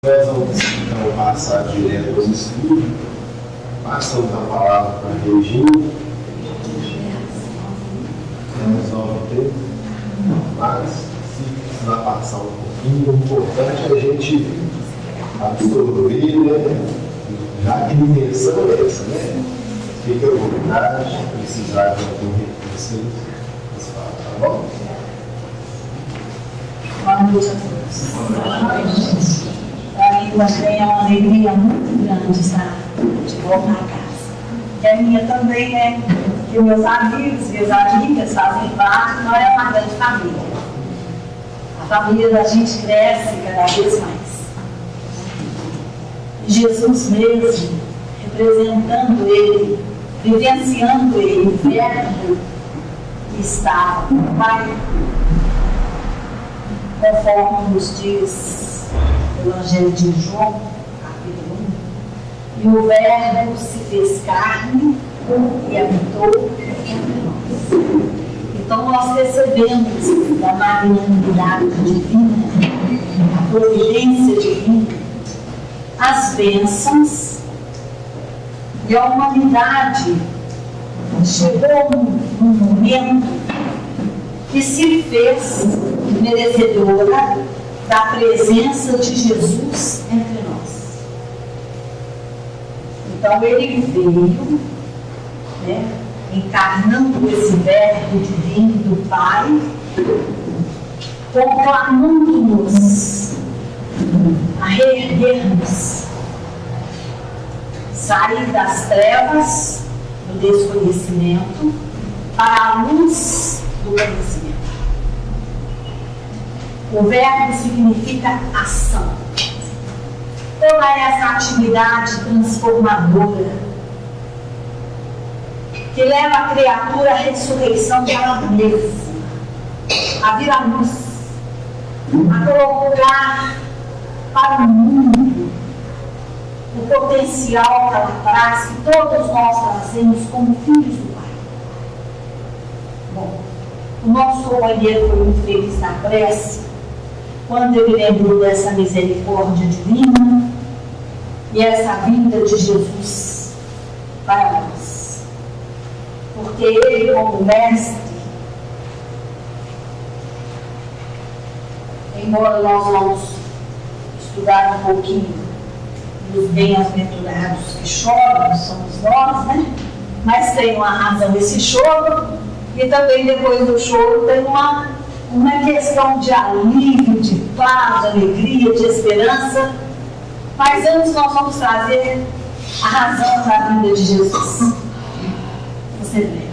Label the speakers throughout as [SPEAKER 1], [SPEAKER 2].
[SPEAKER 1] Nós vamos então passar direto ao estudo. Passamos a palavra para a Regina. Nós vamos ter, mas se precisar passar um pouquinho, o importante é a gente absorver, né? Já que a intenção é essa, né? Fica à vontade, precisar de algum recurso, tá bom?
[SPEAKER 2] Boa noite a todos. Para mim também é uma alegria muito grande estar de volta à casa. E a minha também, né? Que meus amigos e as amigas fazem parte, então é uma grande família. A família da gente cresce cada vez mais. E Jesus mesmo, representando Ele, vivenciando Ele, o verbo que estava com o Pai, conforme nos diz o Evangelho de João, capítulo 1, e o verbo se fez carne e habitou entre nós. Então nós recebemos da magnanimidade divina, a providência divina, as bênçãos, e a humanidade chegou num momento que se fez merecedora da presença de Jesus entre nós. Então ele veio, né, encarnando esse verbo divino do Pai, conclamando-nos a reerguermos, sair das trevas do desconhecimento para a luz do conhecimento. O verbo significa ação. Toda essa atividade transformadora que leva a criatura à ressurreição para a beleza, a vir à luz, a colocar para o mundo o potencial que ela traz, que todos nós trazemos como filhos do Pai. Bom, o nosso companheiro foi muito feliz na prece, quando ele lembrou dessa misericórdia divina e essa vinda de Jesus para nós. Porque ele, como mestre, embora nós vamos estudar um pouquinho dos bem-aventurados que choram, somos nós, né? Mas tem uma razão esse choro, e também depois do choro tem uma questão de alívio, de paz, de alegria, de esperança. Mas antes nós vamos trazer a razão da vinda de Jesus. Você deve.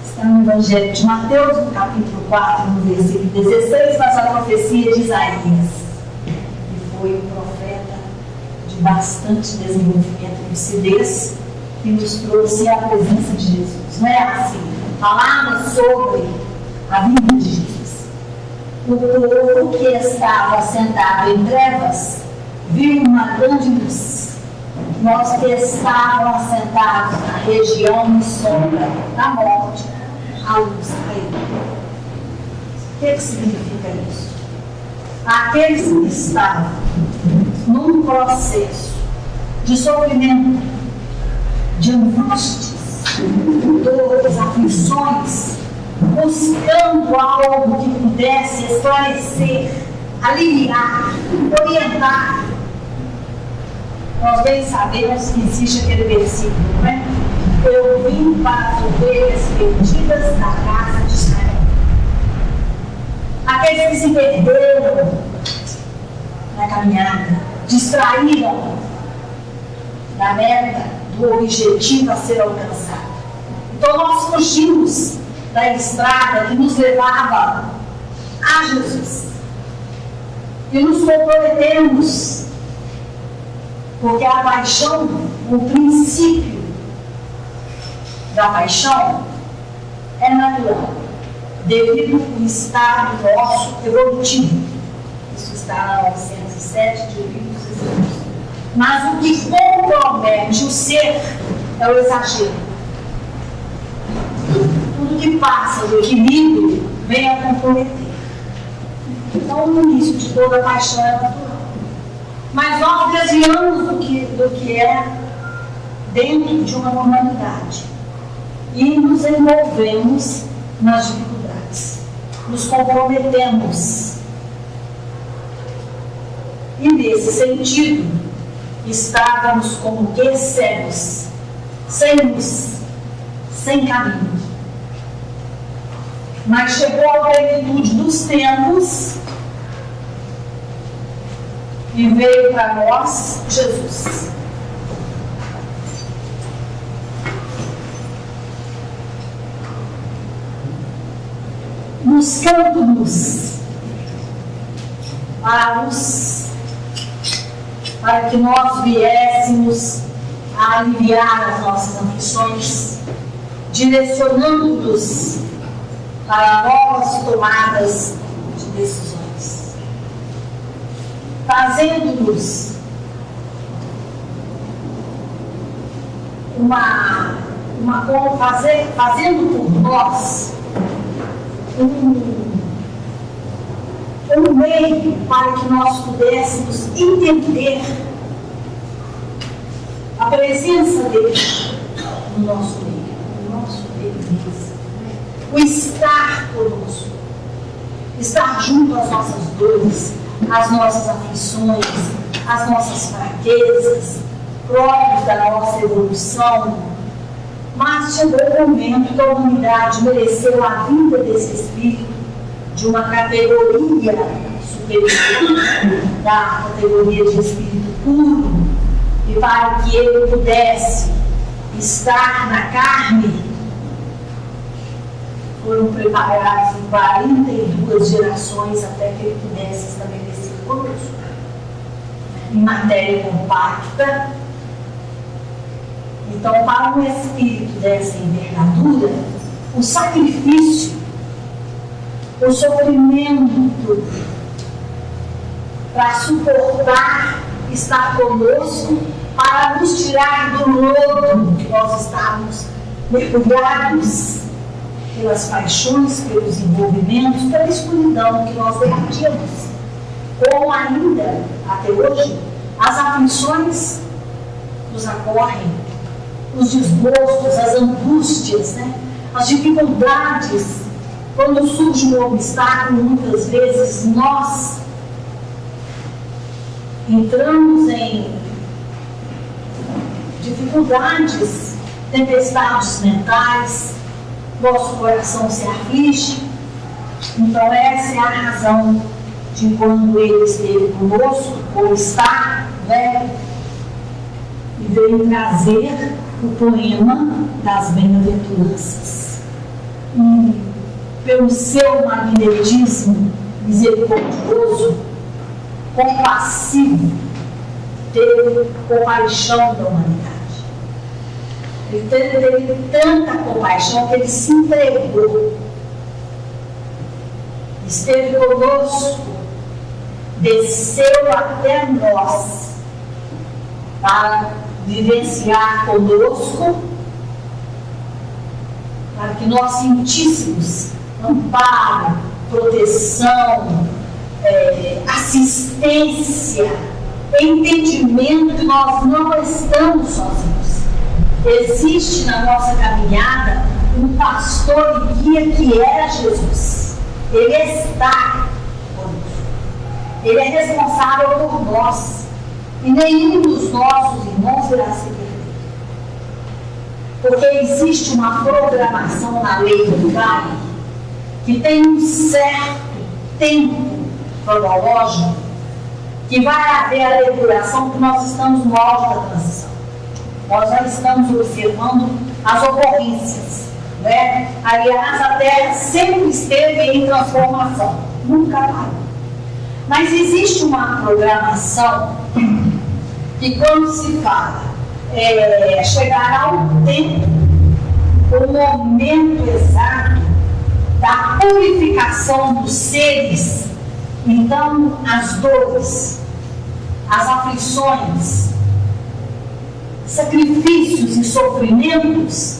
[SPEAKER 2] Está no Evangelho de Mateus, no capítulo 4, no versículo 16, mas a profecia de Isaías, que foi um profeta de bastante desenvolvimento e lucidez, que nos trouxe a presença de Jesus. Não é assim? Palavras sobre a vinda de Jesus. O povo que estava sentado em trevas viu uma grande luz. Nós que estávamos sentados na região de sombra da morte, a luz veio. O que significa isso? Aqueles que estavam num processo de sofrimento, de angústias, dores, aflições, buscando algo que pudesse esclarecer, aliviar, orientar. Nós bem sabemos que existe aquele versículo, não é? Eu vim para as ovelhas perdidas da casa de Israel. Aqueles que se perderam na caminhada, distraíram da meta, do objetivo a ser alcançado. Então nós fugimos da estrada que nos levava a Jesus e nos comprometemos, porque a paixão, o princípio da paixão é natural, devido ao estado nosso evolutivo. Isso está na 907 de livros. Mas o que compromete o ser é o exagero. Tudo que passa do equilíbrio vem a comprometer. Então, o início de toda paixão é natural. Mas nós desviamos do que é dentro de uma normalidade. E nos envolvemos nas dificuldades. Nos comprometemos. E nesse sentido, estávamos como que cegos, sem luz, sem caminho. Mas chegou a plenitude dos tempos e veio para nós Jesus. Buscando-nos para que nós viéssemos a aliviar as nossas aflições, direcionando-nos para novas tomadas de decisões, fazendo-nos fazendo por nós um meio para que nós pudéssemos entender a presença dele no nosso meio mesmo. O estar conosco, estar junto às nossas dores, às nossas aflições, às nossas fraquezas, próprios da nossa evolução. Mas chegou o momento que a humanidade mereceu a vinda desse Espírito de uma categoria superior, da categoria de Espírito puro, e para que ele pudesse estar na carne, foram preparados em 42 gerações até que ele pudesse estabelecer conosco, em matéria compacta. Então, para um espírito dessa envergadura, o sacrifício, o sofrimento para suportar estar conosco, para nos tirar do lodo que nós estávamos mergulhados pelas paixões, pelos envolvimentos, pela escuridão que nós debatíamos. Como ainda, até hoje, as aflições nos acorrem, os desgostos, as angústias, as dificuldades. Quando surge um obstáculo, muitas vezes nós entramos em dificuldades, tempestades mentais, nosso coração se aflige. Então essa é a razão de quando ele esteve conosco, ou está, e veio trazer o poema das bem-aventuranças. E pelo seu magnetismo misericordioso, compassivo, teve compaixão da humanidade. Ele teve tanta compaixão que ele se entregou, esteve conosco, desceu até nós para vivenciar conosco, para que nós sentíssemos amparo, proteção, assistência, entendimento que nós não estamos sozinhos. Existe na nossa caminhada um pastor e guia que era Jesus. Ele está conosco. Ele é responsável por nós. E nenhum dos nossos irmãos irá se perder. Porque existe uma programação na lei do Pai que tem um certo tempo cronológico que vai haver a depuração, que nós estamos no auge da transição. Nós já estamos observando as ocorrências. Aliás, a Terra sempre esteve em transformação. Nunca parou. Mas existe uma programação que, quando se fala, chegará o tempo, o momento exato da purificação dos seres. Então, as dores, as aflições, sacrifícios e sofrimentos,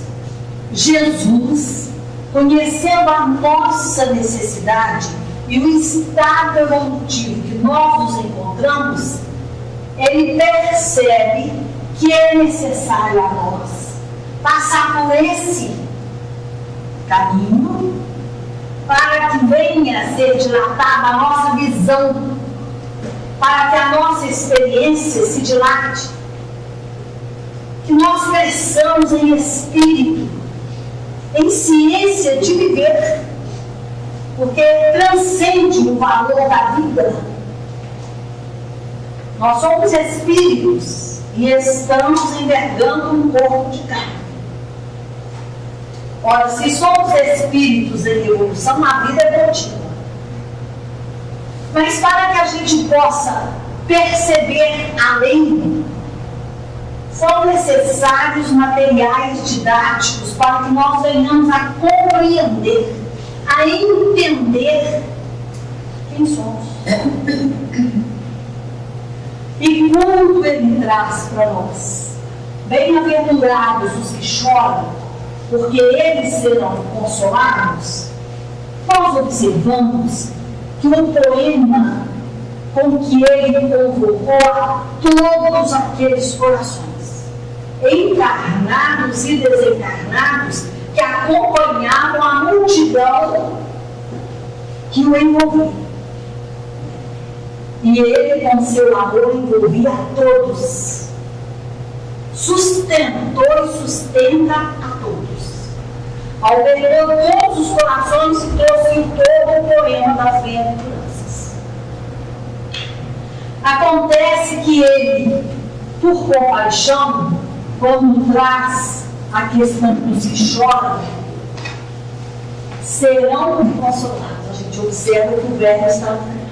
[SPEAKER 2] Jesus, conhecendo a nossa necessidade, e o estado evolutivo que nós nos encontramos, ele percebe que é necessário a nós passar por esse caminho para que venha a ser dilatada a nossa visão, para que a nossa experiência se dilate, que nós cresçamos em espírito, em ciência de viver, porque transcende o valor da vida. Nós somos espíritos e estamos envergando um corpo de carne. Ora, se somos espíritos em evolução, a vida é contínua. Mas para que a gente possa perceber além, são necessários materiais didáticos para que nós venhamos a compreender, a entender quem somos. E quando ele traz para nós, bem-aventurados os que choram, porque eles serão consolados, nós observamos que o poema com que ele convocou a todos aqueles corações, encarnados e desencarnados, que acompanhavam a multidão que o envolvia. E ele, com seu amor, envolvia a todos, sustentou e sustenta a todos. Albergou todos os corações e trouxe todo o poema das bem-aventuranças. Acontece que ele, por compaixão, quando traz a questão dos que choram, serão consolados. A gente observa que o verbo está no futuro.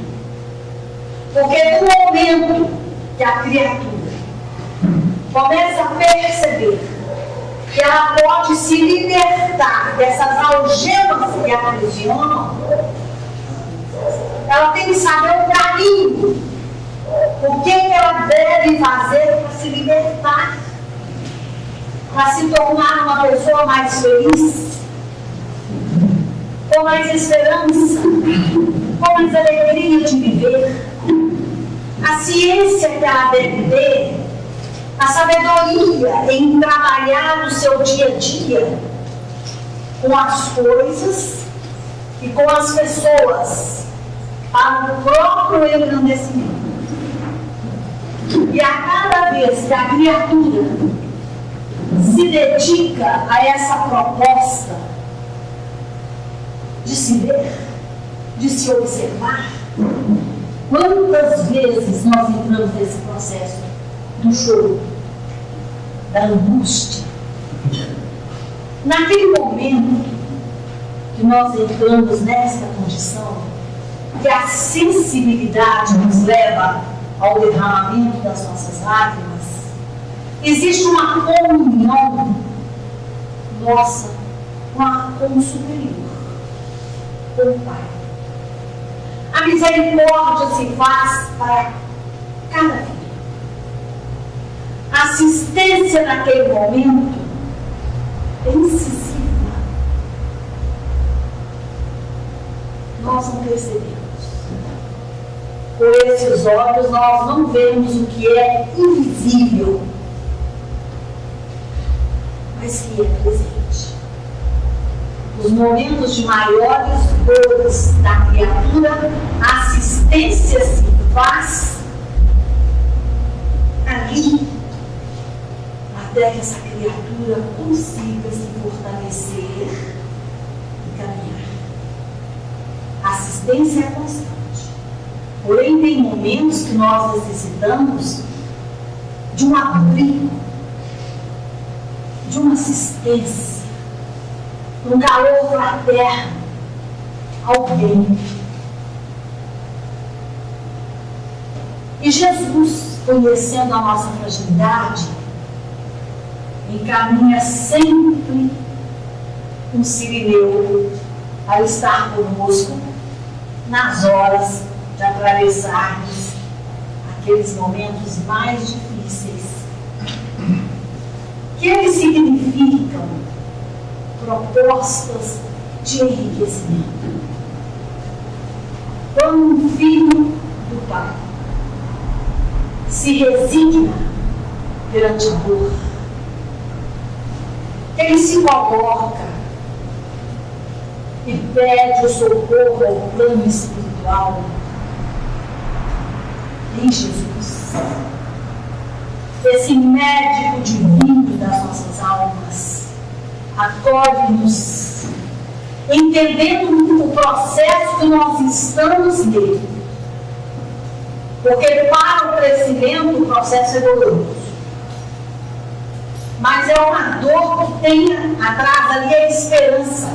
[SPEAKER 2] Porque no momento que a criatura começa a perceber que ela pode se libertar dessas algemas que a aprisionam, ela tem que saber o caminho, o que ela deve fazer para se libertar, para se tornar uma pessoa mais feliz, com mais esperança, com mais alegria de viver. A ciência que ela deve ter, a sabedoria em trabalhar no seu dia a dia com as coisas e com as pessoas para o próprio engrandecimento. E a cada vez que a criatura se dedica a essa proposta de se ver, de se observar, quantas vezes nós entramos nesse processo do choro, da angústia? Naquele momento que nós entramos nessa condição, que a sensibilidade nos leva ao derramamento das nossas lágrimas, existe uma comunhão nossa com o superior, com o Pai. A misericórdia se faz para cada vida. A assistência naquele momento é incisiva. Nós não percebemos. Com esses olhos nós não vemos o que é invisível, mas que é presente. Os momentos de maiores dores da criatura, a assistência se faz ali, até que essa criatura consiga se fortalecer e caminhar. A assistência é constante. Porém, tem momentos que nós necessitamos de um abrigo, de uma assistência, um calor fraterno, alguém. E Jesus, conhecendo a nossa fragilidade, encaminha sempre um sirineu a estar conosco nas horas de atravessarmos aqueles momentos mais difíceis, que eles significam propostas de enriquecimento. quando um filho do Pai se resigna perante a dor, ele se coloca e pede o socorro ao plano espiritual em Jesus, esse médico divino das nossas almas, acolhe-nos, entendendo o processo que nós estamos nele, porque para o crescimento o processo é doloroso, mas é uma dor que tem atrás ali a esperança,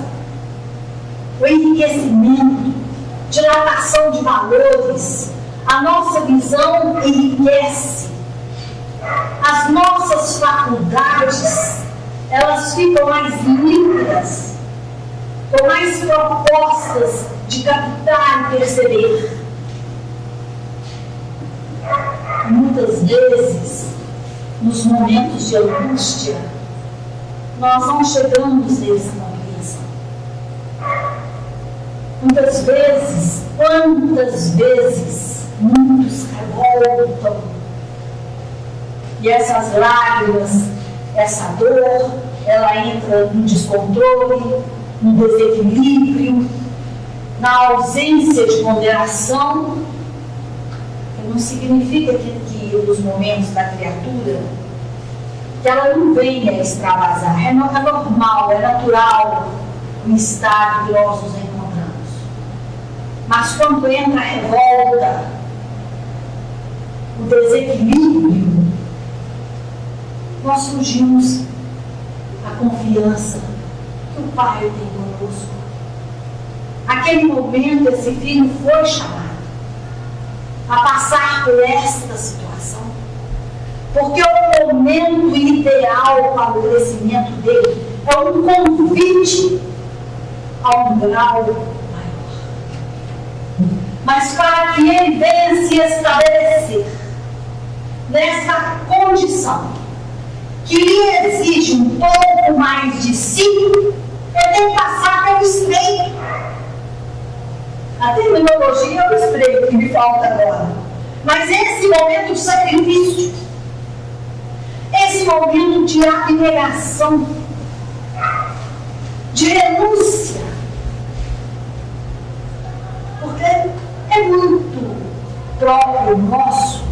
[SPEAKER 2] o enriquecimento, dilatação de valores. A nossa visão enriquece, as nossas faculdades elas ficam mais límpidas, com mais propostas de captar e perceber. Muitas vezes, nos momentos de angústia, nós não chegamos nessa compreensão. Muitas vezes, quantas vezes, muitos revoltam. E essas lágrimas, essa dor, ela entra no descontrole, no desequilíbrio, na ausência de ponderação. Não significa que nos momentos da criatura, que ela não venha a extravasar. É normal, é natural o estado que nós nos encontramos. Mas quando entra a revolta, o desequilíbrio, nós fugimos a confiança que o Pai tem conosco. Naquele momento, esse filho foi chamado a passar por esta situação, porque o momento ideal para o crescimento dele é um convite a um grau maior. Mas para que ele venha se estabelecer nessa condição que lhe exige um pouco mais de si, ele tem que passar pelo estreito. A terminologia é o estreito que me falta agora. Mas esse momento de sacrifício, esse momento de abnegação, de renúncia, porque é muito próprio nosso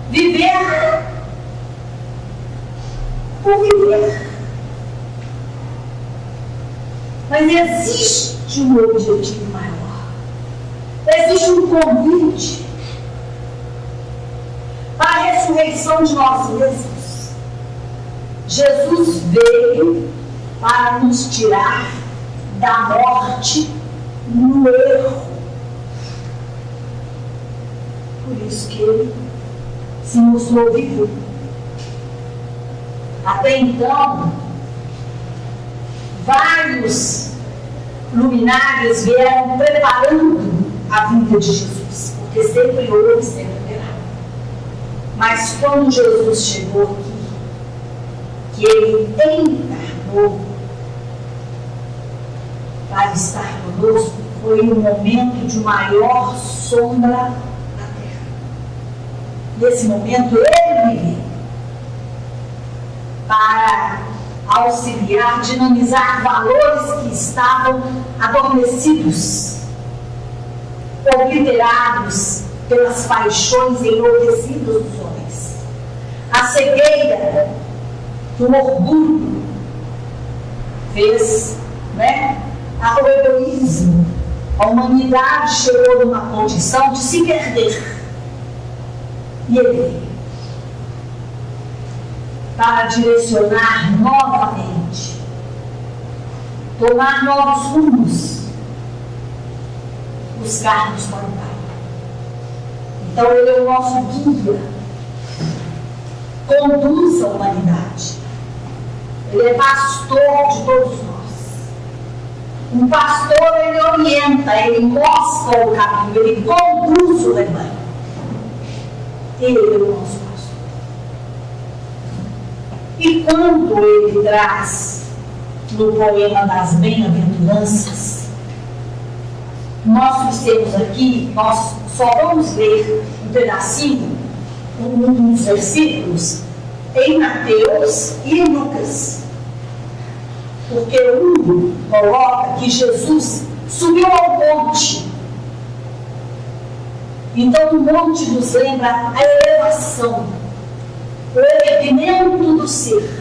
[SPEAKER 2] viver por viver. Mas existe um objetivo maior. Existe um convite para a ressurreição de nós mesmos. Jesus veio para nos tirar da morte no erro. Por isso que ele se mostrou vivo. Até então, vários luminares vieram preparando a vinda de Jesus, porque sempre houve, sempre haverá. Mas quando Jesus chegou aqui, que ele encarnou para estar conosco, foi um momento de maior sombra na terra. Nesse momento ele viveu para auxiliar, dinamizar valores que estavam adormecidos, obliterados pelas paixões enlouquecidas dos homens. A cegueira do orgulho fez, o egoísmo. A humanidade chegou numa condição de se perder. E ele veio para direcionar novamente, tomar novos rumos, buscar-nos para o Pai. Então ele é o nosso guia, conduz a humanidade. Ele é pastor de todos nós. Um pastor, ele orienta, ele mostra o caminho, ele conduz o rebanho. Ele é o nosso pastor. E quando ele traz no poema das bem-aventuranças, nós trouxemos aqui, nós só vamos ler um pedacinho, uns versículos, em Mateus e em Lucas. Porque um coloca que Jesus subiu ao monte. Então o monte nos lembra a elevação, o erguimento do ser.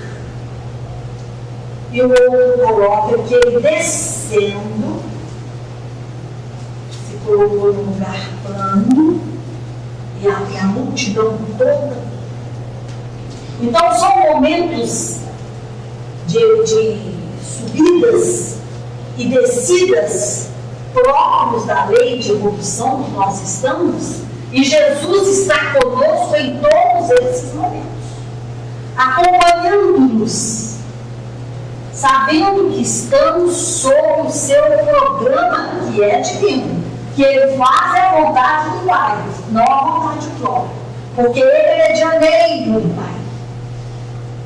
[SPEAKER 2] E o outro coloca que ele descendo, se colocou num lugar plano, e a multidão toda. Então são momentos de subidas e descidas próprios da lei de evolução que nós estamos, e Jesus está conosco em todos esses momentos, acompanhando-nos, sabendo que estamos sob o seu programa que é divino, que ele faz a vontade do Pai, não a vontade própria, porque ele é medianeiro do Pai,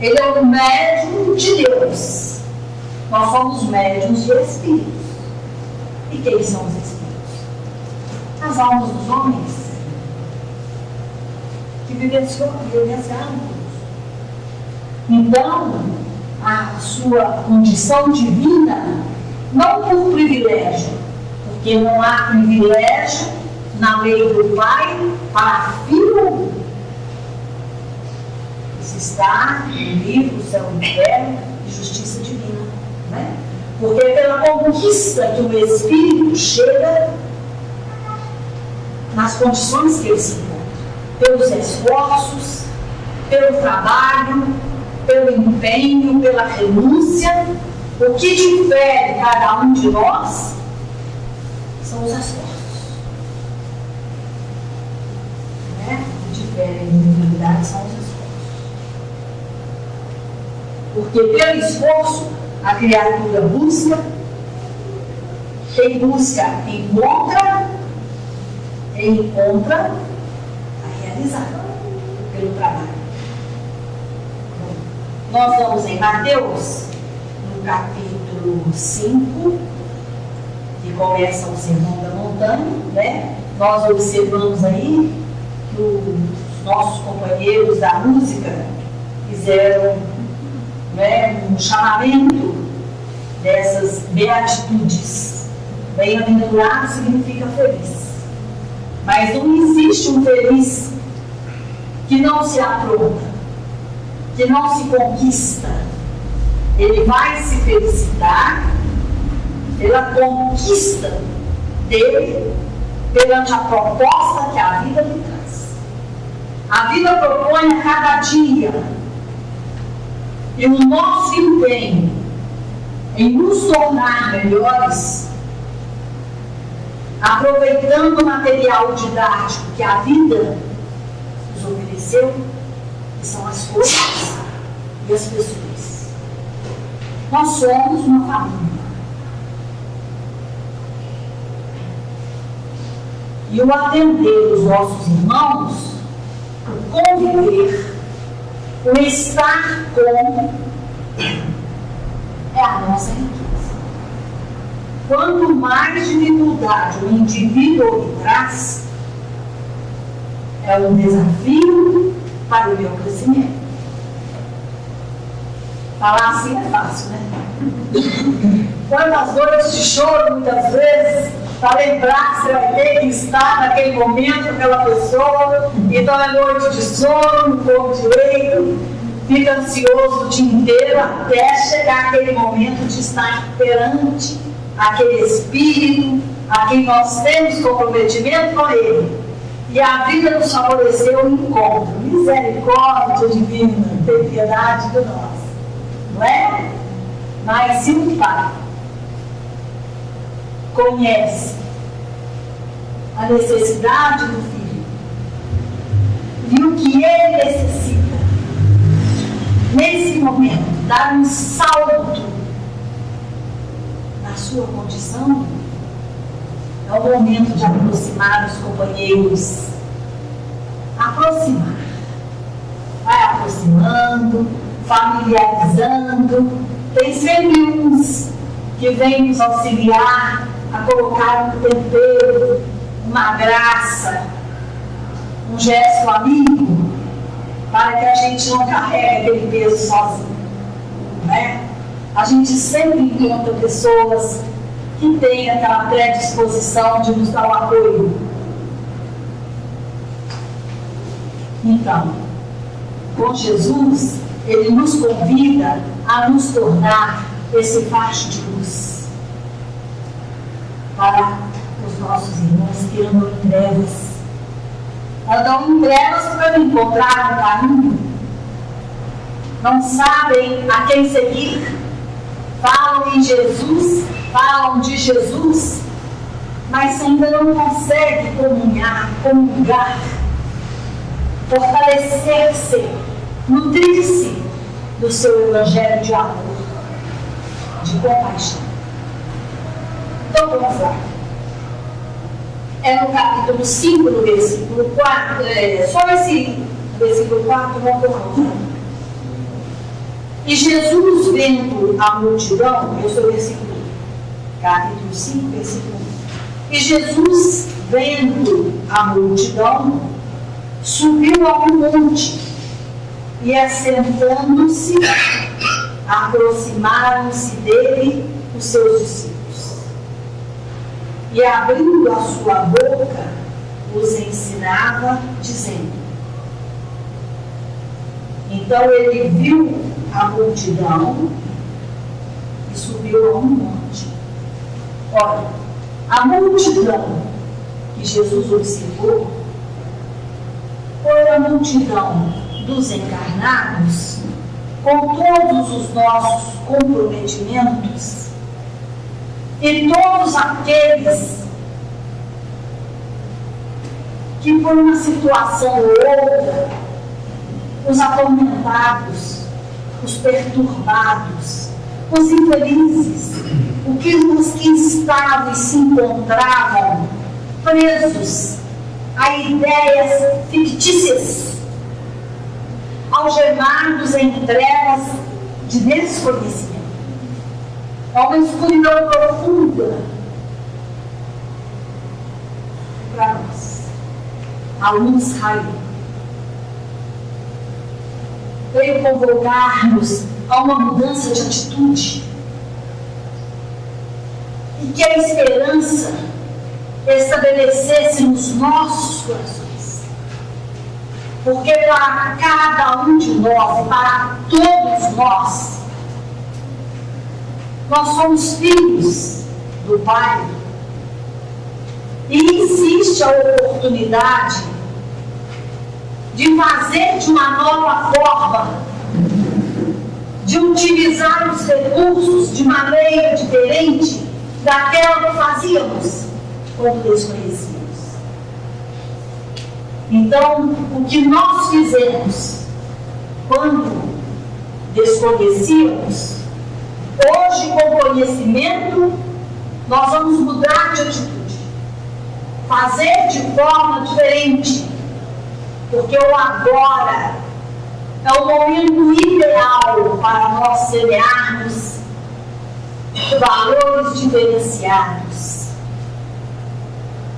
[SPEAKER 2] ele é o médium de Deus. Nós somos médiuns de espíritos. E quem são os espíritos? As almas dos homens que vivenciaram. Então, a sua condição divina, não por privilégio, porque não há privilégio na lei do Pai para filho. Isso está no livro Céu e Inferno e Justiça Divina. Né? Porque pela conquista que o Espírito chega nas condições que ele se encontra, pelos esforços, pelo trabalho, pelo empenho, pela renúncia. O que difere cada um de nós são os esforços. Né? O que difere a individualidade são os esforços. Porque pelo esforço a criatura busca, quem busca encontra, quem encontra a realizar pelo trabalho. Nós vamos em Mateus, no capítulo 5, que começa o Sermão da Montanha, né? Nós observamos aí que os nossos companheiros da música fizeram, né, um chamamento dessas beatitudes. Bem-aventurado significa feliz. Mas não existe um feliz que não se apronta, que não se conquista. Ele vai se felicitar pela conquista dele, perante a proposta que a vida lhe traz. A vida propõe a cada dia, e o nosso empenho em nos tornar melhores, aproveitando o material didático que a vida nos ofereceu, que são as coisas e as pessoas. Nós somos uma família. E o atender os nossos irmãos, o conviver, o estar com, é a nossa riqueza. Quanto mais dificuldade o indivíduo lhe traz, é um desafio para o meu crescimento. Falar assim é fácil, né? Quantas noites de choro, muitas vezes, para lembrar que você vai ter que estar naquele momento com aquela pessoa, então é noite de sono, não come direito, fica ansioso o dia inteiro até chegar aquele momento de estar perante aquele espírito a quem nós temos comprometimento com ele. E a vida nos favoreceu o encontro. Misericórdia divina, tem piedade de nós. Não é? Mas se o Pai conhece a necessidade do filho e o que ele necessita, nesse momento, dar um salto na sua condição, é o momento de aproximar os companheiros. Aproximar. Vai aproximando, familiarizando. Tem sempre uns que vêm nos auxiliar a colocar um tempero, uma graça, um gesto amigo, para que a gente não carregue aquele peso sozinho, né? A gente sempre encontra pessoas que têm aquela predisposição de nos dar o apoio. Então, com Jesus, Ele nos convida a nos tornar esse facho de luz para os nossos irmãos que andam em trevas. Andam em trevas para não encontrar um caminho, não sabem a quem seguir, falam em Jesus, falam de Jesus, mas ainda não conseguem comungar, fortalecer-se, nutrir-se do seu evangelho de amor, de compaixão. Então vamos lá. É no capítulo 5, no versículo 4, só esse versículo 4, vamos lá. E Jesus, vendo a multidão, eu sou o versículo, capítulo 5, versículo 1. E Jesus, vendo a multidão, subiu a um monte, e assentando-se, aproximaram-se dele os seus discípulos. E abrindo a sua boca, os ensinava, dizendo. Então ele viu a multidão e subiu a um monte. Olha, a multidão que Jesus observou foi a multidão dos encarnados, com todos os nossos comprometimentos, e todos aqueles que por uma situação ou outra, os atormentados, os perturbados, os infelizes, os que estavam e se encontravam presos a ideias fictícias, algemados em trevas de desconhecimento. É uma escuridão profunda para nós. A luz raiou. Veio convocar-nos a uma mudança de atitude. E que a esperança estabelecesse nos nossos corações. Porque para cada um de nós e para todos nós somos filhos do Pai. E existe a oportunidade de fazer de uma nova forma, de utilizar os recursos de maneira diferente daquela que fazíamos quando desconhecíamos. Então, o que nós fizemos quando desconhecíamos, hoje, com conhecimento, nós vamos mudar de atitude, fazer de forma diferente, porque o agora é o momento ideal para nós semearmos valores diferenciados,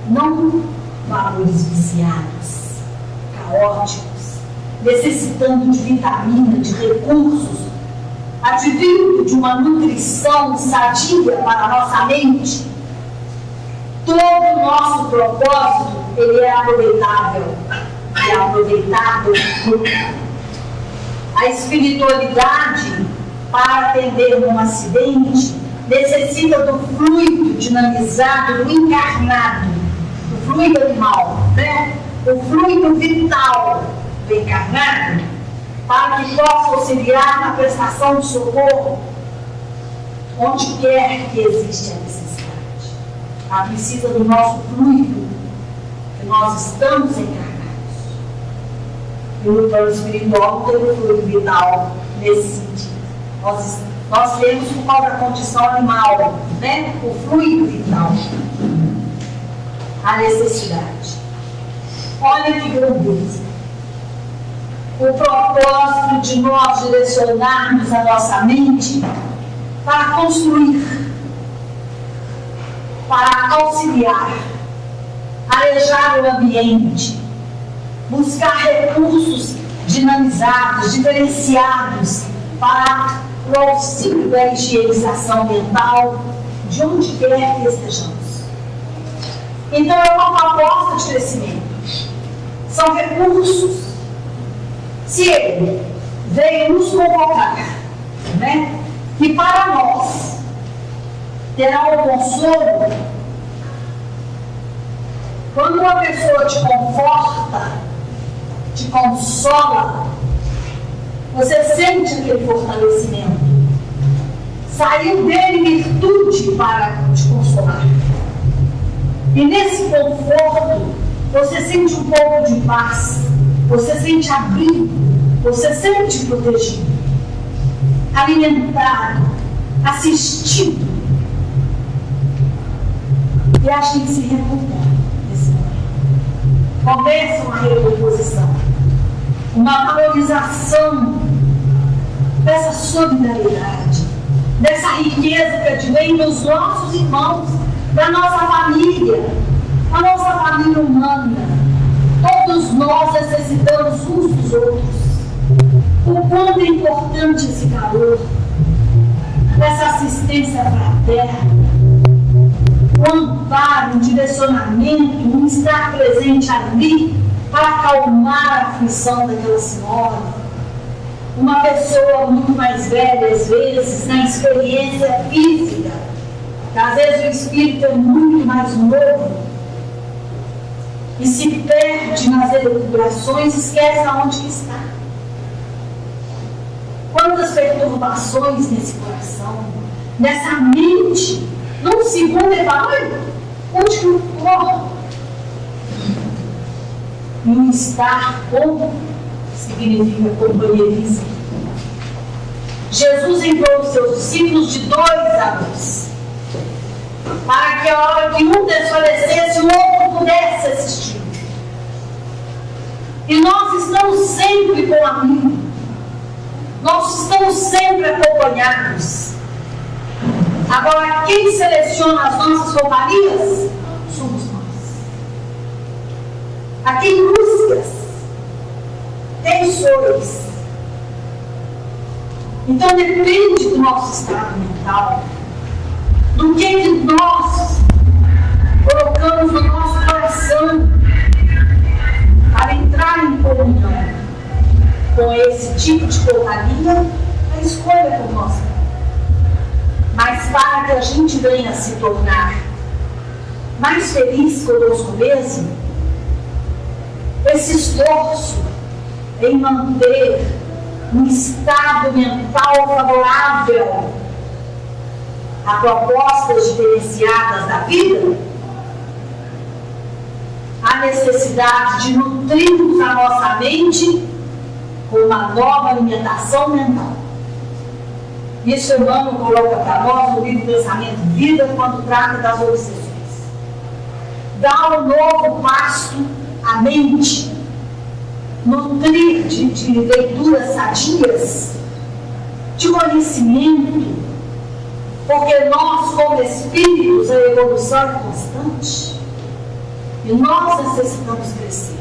[SPEAKER 2] não valores viciados, caóticos, necessitando de vitamina, de recursos, advindo de uma nutrição sadia para a nossa mente. Todo o nosso propósito, ele é aproveitável, é aproveitado. A espiritualidade, para atender um acidente, necessita do fluido dinamizado, do encarnado, do fluido animal, né? O fluido vital do encarnado, para que possa auxiliar na prestação de socorro onde quer que existe a necessidade. Ela precisa do nosso fluido, que nós estamos encarnados. E no plano espiritual não tem o fluido vital nesse sentido. Nós temos por causa da condição animal, né? O fluido vital, a necessidade. Olha que grandeza. O propósito de nós direcionarmos a nossa mente para construir para auxiliar, arejar o ambiente, buscar recursos dinamizados, diferenciados para o auxílio da higienização ambiental, de onde quer que estejamos. Então, é uma proposta de crescimento. São recursos. Se ele veio nos convocar, né, que para nós terá o consolo, quando uma pessoa te conforta, te consola, você sente aquele fortalecimento. Saiu dele virtude para te consolar. E nesse conforto, você sente um pouco de paz, você sente abrigo, você sente protegido, alimentado, assistido. E a gente se recupera nesse momento. Começa uma recomposição, uma valorização dessa solidariedade, dessa riqueza que advém dos nossos irmãos, da nossa família, a nossa família humana. Todos nós necessitamos uns dos outros. O quanto é importante esse calor, essa assistência fraterna, o amparo, um direcionamento, um estar presente ali para acalmar a aflição daquela senhora. Uma pessoa muito mais velha, às vezes, na experiência física, que às vezes o espírito é muito mais novo e se perde nas elucubrações, esquece aonde que está. Quantas perturbações nesse coração, nessa mente, num segundo ele fala, olha, onde que eu corro? E um estar com significa companheirismo. Jesus enviou os seus discípulos de 2 a 2, para que a hora que um desfalecesse, o outro pudesse assistir. E nós estamos sempre com amigo, nós estamos sempre acompanhados. Agora, quem seleciona as nossas companhias somos nós. A quem buscas? Quem sois? Então depende do nosso estado mental, do que nós colocamos no nosso coração para entrar em comunhão com esse tipo de companhia. A escolha por nós. Mas para que a gente venha se tornar mais feliz conosco mesmo, esse esforço em manter um estado mental favorável a propostas diferenciadas da vida, a necessidade de nutrirmos a nossa mente com uma nova alimentação mental. Isso Emmanuel coloca para nós no livro Pensamento e Vida, quando trata das obsessões. Dá um novo pasto à mente, nutrir de leituras sadias, de conhecimento, porque nós, como espíritos, a evolução é constante e nós necessitamos crescer.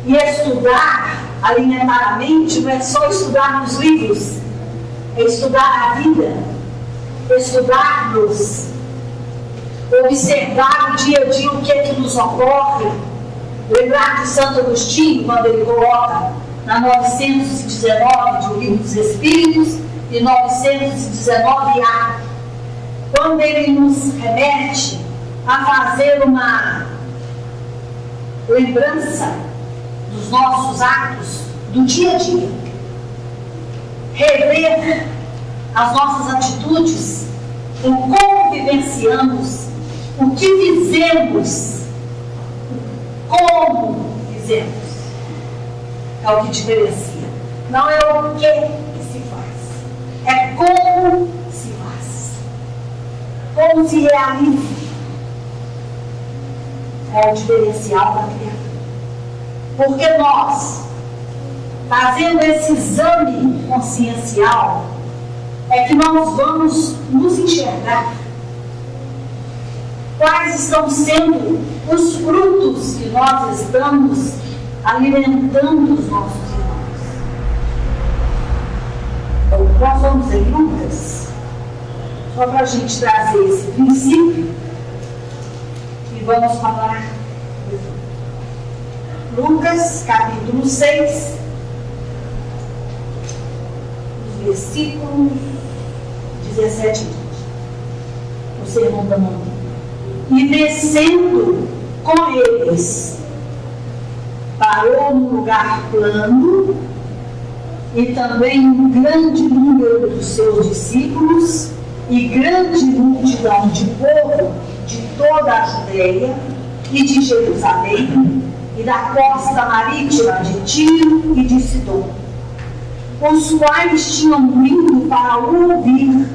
[SPEAKER 2] E estudar, alimentar a mente, não é só estudar nos livros, é estudar a vida, estudar-nos, observar o dia a dia o que é que nos ocorre. Lembrar de Santo Agostinho, quando ele coloca na 919 de O Livro dos Espíritos e 919A, quando ele nos remete a fazer uma lembrança dos nossos atos do dia a dia, rever as nossas atitudes, o como vivenciamos, o que fizemos, como fizemos. É o que diferencia. Não é o que se faz, é como se faz, como se realiza. É o diferencial da criatura. Porque nós, fazendo esse exame consciencial, é que nós vamos nos enxergar quais estão sendo os frutos que nós estamos alimentando os nossos irmãos. Então, nós vamos em Lucas, só para a gente trazer esse princípio, e vamos falar. Lucas, capítulo 6, os versículos 17 e 20. O Sermão da Montanha. E descendo com eles, parou num lugar plano, e também um grande número dos seus discípulos e grande multidão de povo de toda a Judeia e de Jerusalém e da costa marítima de Tiro e de Sidom, os quais tinham vindo para o ouvir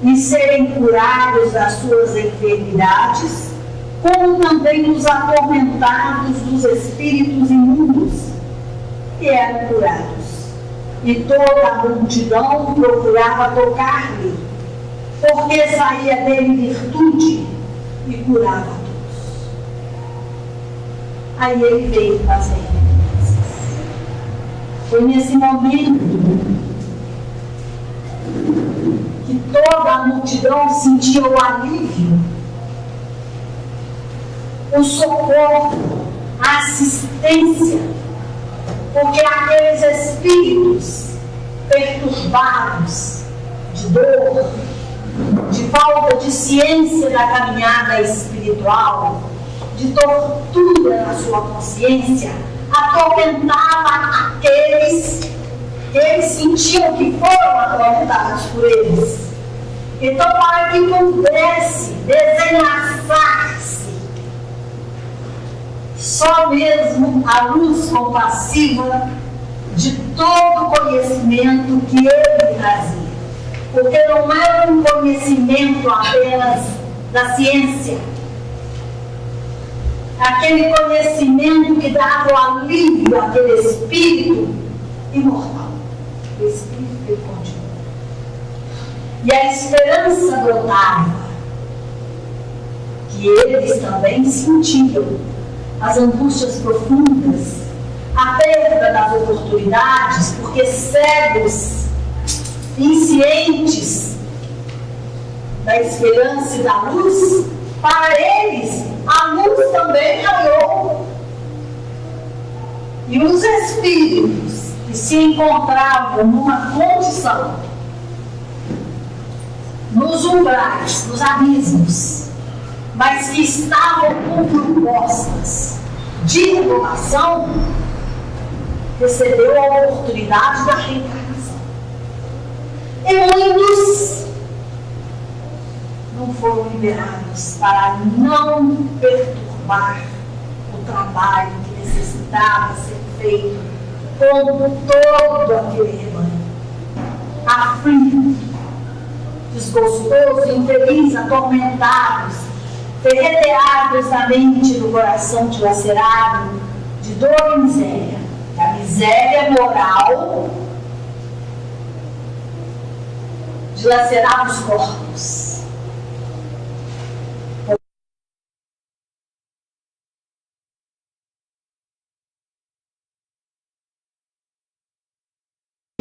[SPEAKER 2] e serem curados das suas enfermidades, como também os atormentados dos espíritos imundos, que eram curados. E toda a multidão procurava tocar-lhe, porque saía dele virtude e curava todos. Aí ele veio fazer isso. Foi nesse momento que toda a multidão sentia o alívio, o socorro, a assistência, porque aqueles espíritos perturbados de dor, de falta de ciência da caminhada espiritual, de tortura na sua consciência, atormentava aqueles que eles sentiam que foram atormentados por eles. Então, para que pudesse desenlaçar-se só mesmo a luz compassiva de todo o conhecimento que ele trazia. Porque não é um conhecimento apenas da ciência, aquele conhecimento que dava o alívio àquele espírito imortal. O espírito que continua. E a esperança brotava, que eles também sentiam as angústias profundas, a perda das oportunidades, porque cegos, inscientes da esperança e da luz, para eles a luz também raiou. E os espíritos que se encontravam numa condição, nos umbrais, nos abismos, mas que estavam com propostas de renovação, recebeu a oportunidade da reencarnação. E muitos não foram liberados para não perturbar o trabalho que necessitava ser feito com todo aquele rebanho. Aflito, desgostoso, infeliz, atormentados, ferreteados na mente do coração dilacerado de dor e miséria. A miséria moral dilacerava os corpos.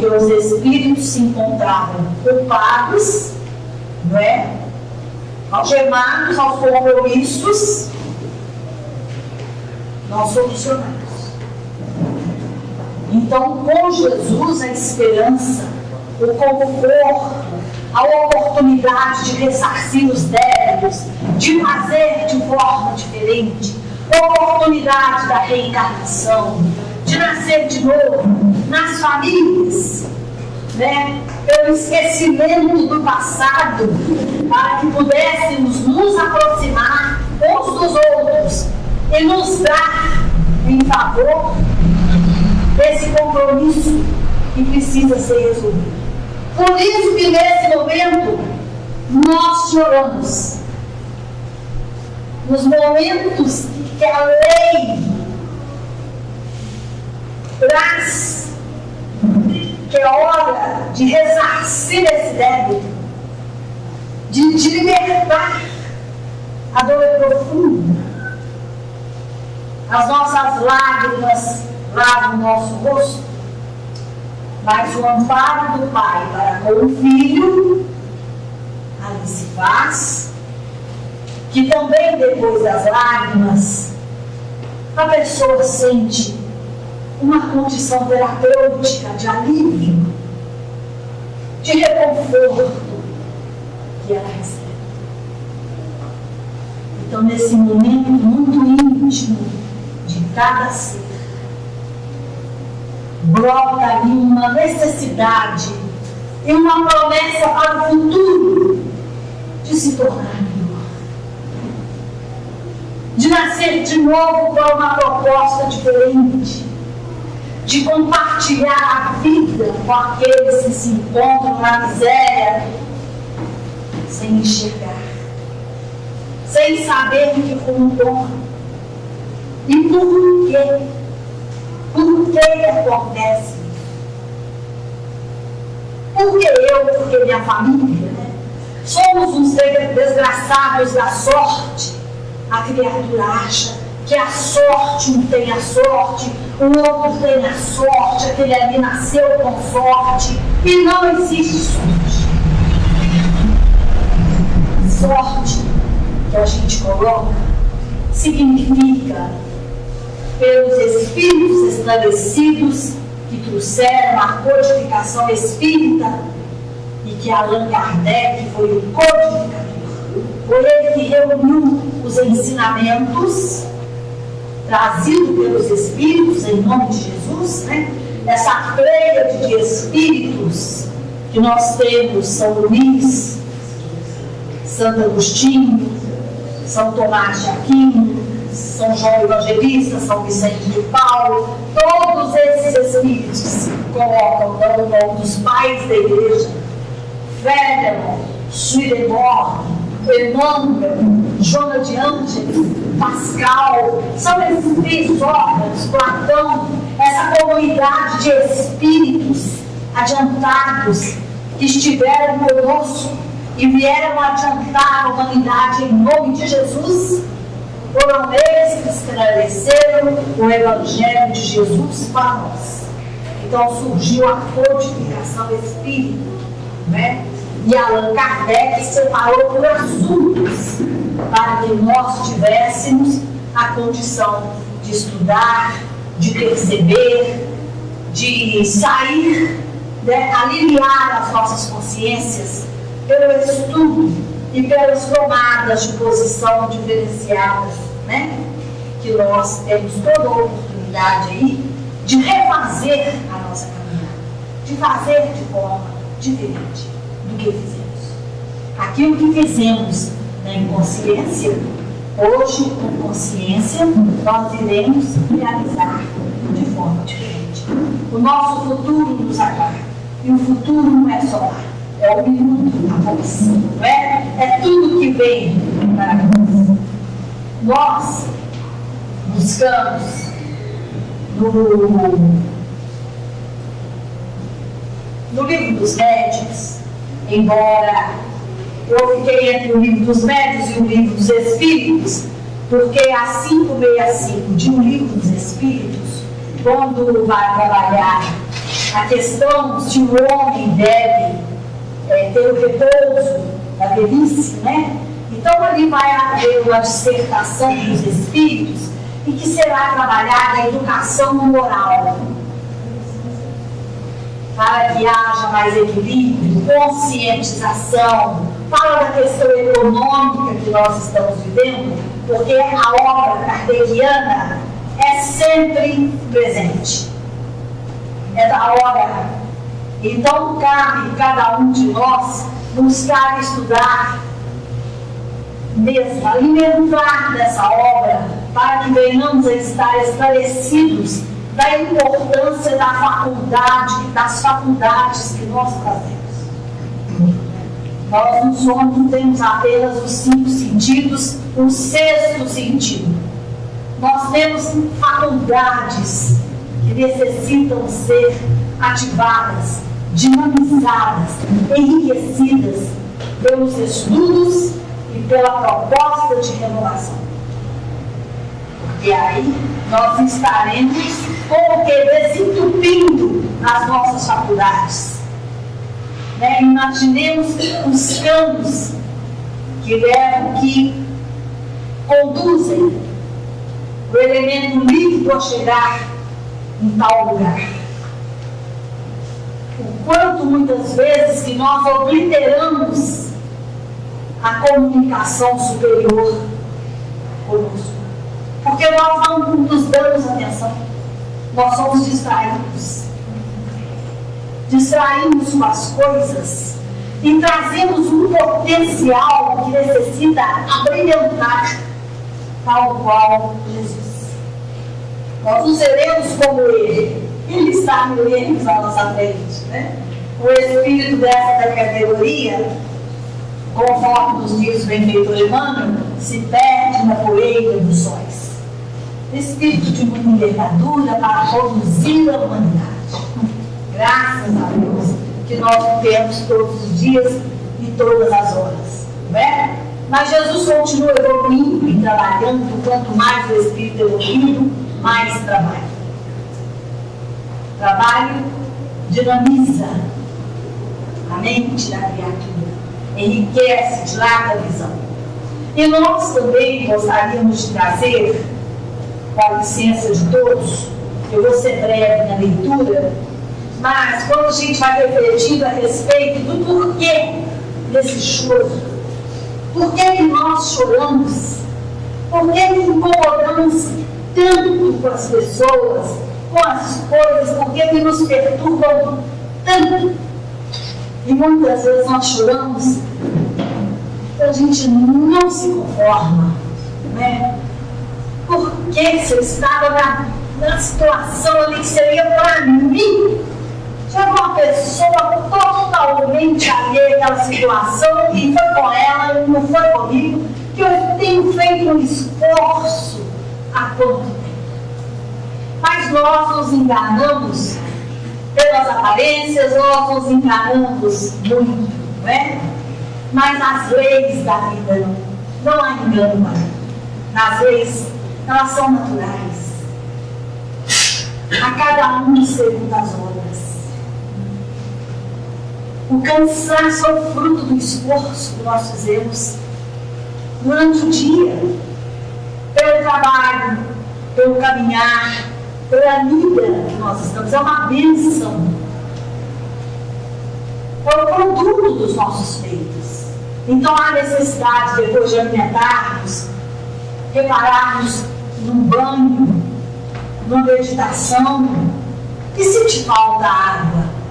[SPEAKER 2] Os espíritos se encontravam culpados, não é? Algemados aos compromissos não solucionados. Então, com Jesus, a esperança, o conforto, a oportunidade de ressarcir os débitos, de fazer de forma diferente, a oportunidade da reencarnação, de nascer de novo nas famílias, né? Pelo esquecimento do passado, para que pudéssemos nos aproximar uns dos outros e nos dar em favor desse compromisso que precisa ser resolvido. Por isso que nesse momento nós choramos. Nos momentos que a lei traz, que é hora de ressarcir esse débito, de libertar A dor é profunda. As nossas lágrimas lavam o nosso rosto, mas o amparo do Pai para com o Filho ali se faz, que também depois das lágrimas a pessoa sente uma condição terapêutica de alívio, de reconforto que ela recebe. Então, nesse momento muito íntimo de cada ser, brota ali uma necessidade e uma promessa para o futuro de se tornar melhor, de nascer de novo para uma proposta diferente, de compartilhar a vida com aqueles que se encontram na miséria, sem enxergar, sem saber que foi um dom. E por quê? Por que acontece isso? Por que eu? Por que minha família? Né? Somos uns desgraçados da sorte. A criatura acha que a sorte, um tem a sorte, o outro tem a sorte, aquele ali nasceu com sorte, e não existe sorte. Sorte que a gente coloca significa pelos espíritos esclarecidos que trouxeram a codificação espírita e que Allan Kardec foi o codificador. Foi ele que reuniu os ensinamentos trazidos pelos espíritos em nome de Jesus, né? Essa pleia de espíritos que nós temos, São Luís, Santo Agostinho, São Tomás de Aquino, São João Evangelista, São Vicente de Paulo, todos esses espíritos que se colocam no nome dos pais da igreja, Fédero, Swedenborg, Emmanuel, Joana de Ângeles, Pascal, são esses três órgãos, Platão, essa comunidade de espíritos adiantados que estiveram conosco e vieram adiantar a humanidade em nome de Jesus. Foram eles que esclareceram o Evangelho de Jesus para nós. Então surgiu a codificação espírita, né? E Allan Kardec separou por assuntos para que nós tivéssemos a condição de estudar, de perceber, de sair, né? Aliviar as nossas consciências pelo estudo e pelas tomadas de posição diferenciadas, né? Que nós temos toda a oportunidade aí de refazer a nossa caminhada, de fazer de forma diferente do que fizemos. Aquilo que fizemos na inconsciência, hoje, com consciência, nós iremos realizar de forma diferente. O nosso futuro nos aguarda. E o futuro não é só lá. É o minuto, a posição, não é? É tudo que vem para nós. Nós buscamos no livro dos médiuns, embora eu fiquei entre o livro dos médiuns e o livro dos espíritos, porque a 565 de um livro dos espíritos, quando vai trabalhar a questão se o homem deve ter o repouso da velhice, né? Então ali vai haver uma dissertação dos espíritos e que será trabalhada a educação moral, para que haja mais equilíbrio, conscientização, fala da questão econômica que nós estamos vivendo, porque a obra kardeciana é sempre presente, é da hora. Então cabe cada um de nós buscar estudar, mesmo alimentar dessa obra, para que venhamos a estar esclarecidos da importância da faculdade, das faculdades que nós trazemos. Nós não temos apenas os 5 sentidos, o 6º sentido. Nós temos faculdades que necessitam ser ativadas, dinamizadas, enriquecidas pelos estudos e pela proposta de renovação. Porque aí nós estaremos como que desentupindo as nossas faculdades. Imaginemos os canos que conduzem o elemento líquido a chegar em tal lugar. O quanto muitas vezes que nós obliteramos a comunicação superior conosco. Porque nós não nos damos atenção. Nós somos distraídos. Distraímos com as coisas e trazemos um potencial que necessita abrilhantar, tal qual Jesus. Nós não seremos como Ele. Ele está milênios à nossa frente. O espírito dessa categoria, conforme nos dias do benfeitor Emmanuel, se perde na poeira dos sóis. Espírito de muita envergadura para conduzir a humanidade. Graças a Deus que nós vivemos todos os dias e todas as horas. Não é? Mas Jesus continua evoluindo e trabalhando. Quanto mais o Espírito evoluindo, mais trabalho. Trabalho dinamiza a mente da criatura, enriquece, dilata a visão. E nós também gostaríamos de trazer, com a licença de todos, eu vou ser breve na leitura, mas quando a gente vai refletindo a respeito do porquê desse choro, por que nós choramos, por que incomodamos tanto com as pessoas, com as coisas, por que nos perturbam tanto. E muitas vezes nós choramos, a gente não se conforma, Porque se eu estava na situação ali que seria para mim, tinha uma pessoa totalmente alheia àquela situação e foi com ela, não foi comigo, que eu tenho feito um esforço há quanto tempo. Mas nós nos enganamos pelas aparências, nós nos enganamos muito, Mas as leis da vida não há engano. As leis, elas são naturais. A cada um segundo as horas. O cansaço é o fruto do esforço que nós fizemos durante o dia, pelo trabalho, pelo caminhar, pela vida que nós estamos. É uma bênção. É o produto dos nossos feitos. Então há necessidade, depois de alimentarmos, repararmos num banho, numa meditação. E se te falta água?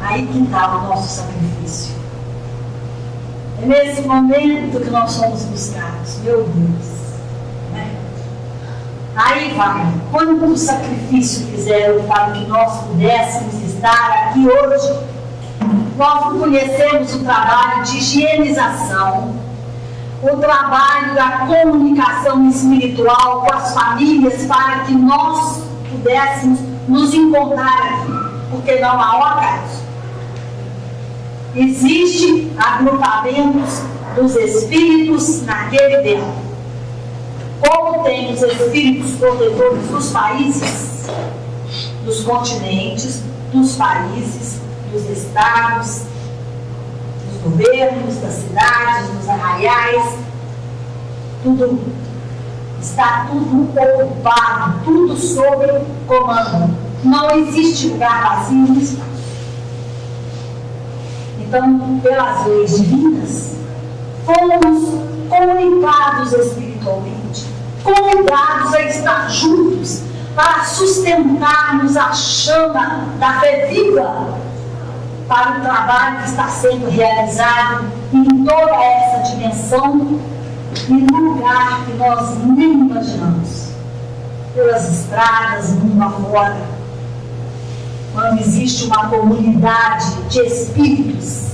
[SPEAKER 2] Aí que está o nosso sacrifício. É nesse momento que nós somos buscados. Meu Deus. Aí vai. Quanto sacrifício fizeram para que nós pudéssemos estar aqui hoje? Nós conhecemos o trabalho de higienização, o trabalho da comunicação espiritual com as famílias para que nós pudéssemos nos encontrar aqui, porque não há um acaso. Existem agrupamentos dos espíritos naquele tempo. Como tem os espíritos protetores dos países, dos continentes, dos países, dos estados, dos governos, das cidades, dos arraiais, está tudo ocupado, tudo sob comando. Não existe lugar vazio no espaço. Então, pelas leis divinas, fomos comunicados espiritualmente, convidados a estar juntos para sustentarmos a chama da fé viva para o trabalho que está sendo realizado em toda essa dimensão e no lugar que nós nem imaginamos, pelas estradas, mundo afora, quando existe uma comunidade de espíritos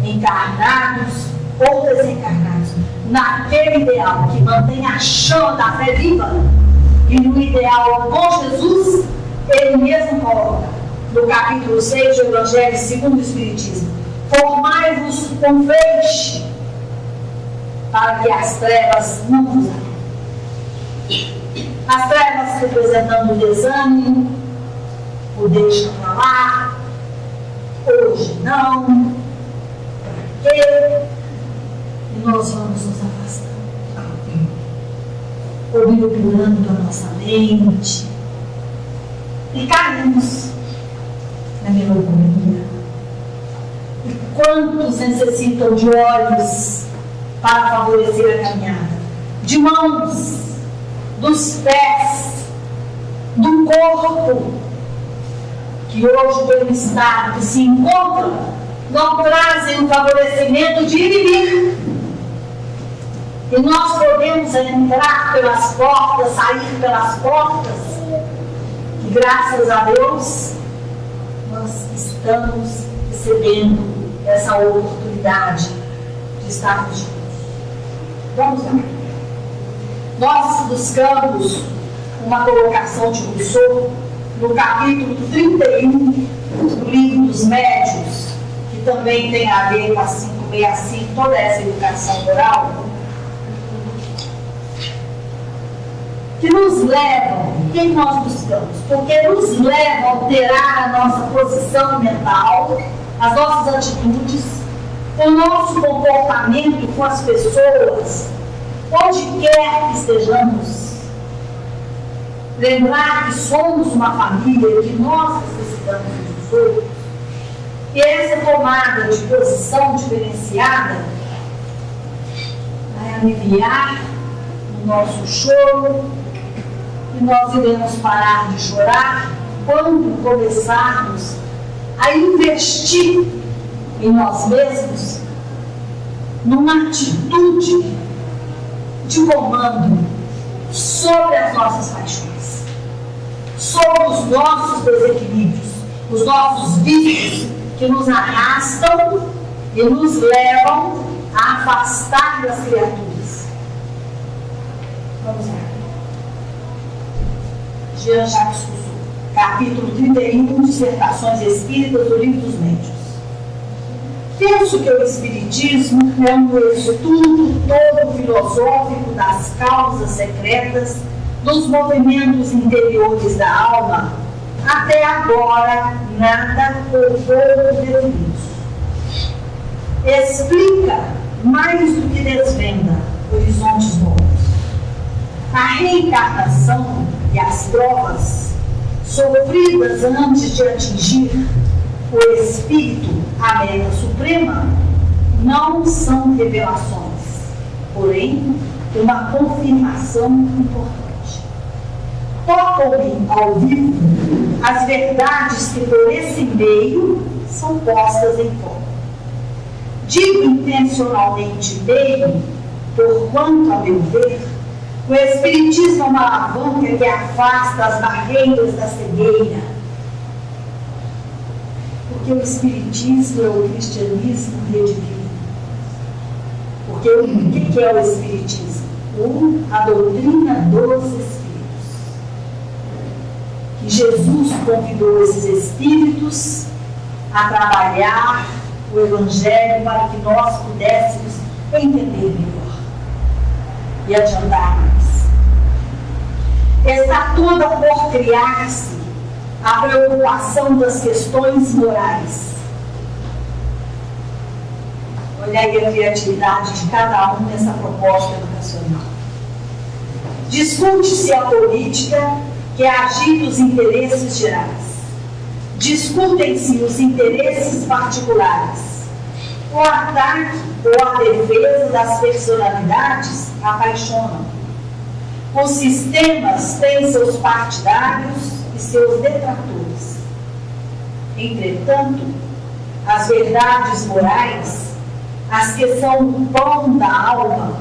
[SPEAKER 2] encarnados ou desencarnados, naquele ideal que mantém a chama da fé viva, e no ideal com Jesus, ele mesmo coloca, no capítulo 6 do Evangelho segundo o Espiritismo: formai-vos com feixe para que as trevas não nos atinjam. As trevas representando o desânimo, o deixa pra lá, hoje não, pra quê? E nós vamos nos afastando, obnubilando a nossa mente e caímos na melancolia. E quantos necessitam de olhos para favorecer a caminhada, de mãos, dos pés, do corpo, que hoje, pelo estado que se encontram, não trazem o favorecimento de ir e vir. E nós podemos entrar pelas portas, sair pelas portas, e graças a Deus, nós estamos recebendo essa oportunidade de estarmos juntos. Vamos lá. Nós buscamos uma colocação de Rousseau no capítulo 31 do livro dos Médiuns, que também tem a ver com a 565, toda essa educação moral, que nos levam, o que nós buscamos? Porque nos levam a alterar a nossa posição mental, as nossas atitudes, o nosso comportamento com as pessoas, onde quer que estejamos. Lembrar que somos uma família e que nós necessitamos dos outros. E essa tomada de posição diferenciada vai aliviar o nosso choro, e nós iremos parar de chorar quando começarmos a investir em nós mesmos numa atitude de comando sobre as nossas paixões, sobre os nossos desequilíbrios, os nossos vícios que nos arrastam e nos levam a afastar das criaturas. Vamos lá. Jean-Jacques Rousseau, capítulo 31, Dissertações Espíritas do Livro dos Médiuns. Penso que o Espiritismo é um estudo todo filosófico das causas secretas dos movimentos interiores da alma, até agora nada ou pouco definido. Explica mais do que desvenda horizontes novos. A reencarnação e as provas sofridas antes de atingir o espírito, a meta suprema, não são revelações, porém uma confirmação importante. Tocam-me ao vivo as verdades que por esse meio são postas em foco. Digo intencionalmente meio, porquanto, a meu ver, o Espiritismo é uma alavanca que afasta as barreiras da cegueira. Porque o Espiritismo é o cristianismo redimido. Porque o que é o Espiritismo? A doutrina dos Espíritos. Que Jesus convidou esses Espíritos a trabalhar o Evangelho para que nós pudéssemos entender melhor e adiantar mais. Está toda por criar-se a preocupação das questões morais. Olha aí a criatividade de cada um nessa proposta educacional. Discute-se a política, que é agir dos interesses gerais. Discutem-se os interesses particulares. O ataque ou a defesa das personalidades apaixonam. Os sistemas têm seus partidários e seus detratores. Entretanto, as verdades morais, as que são o pão da alma,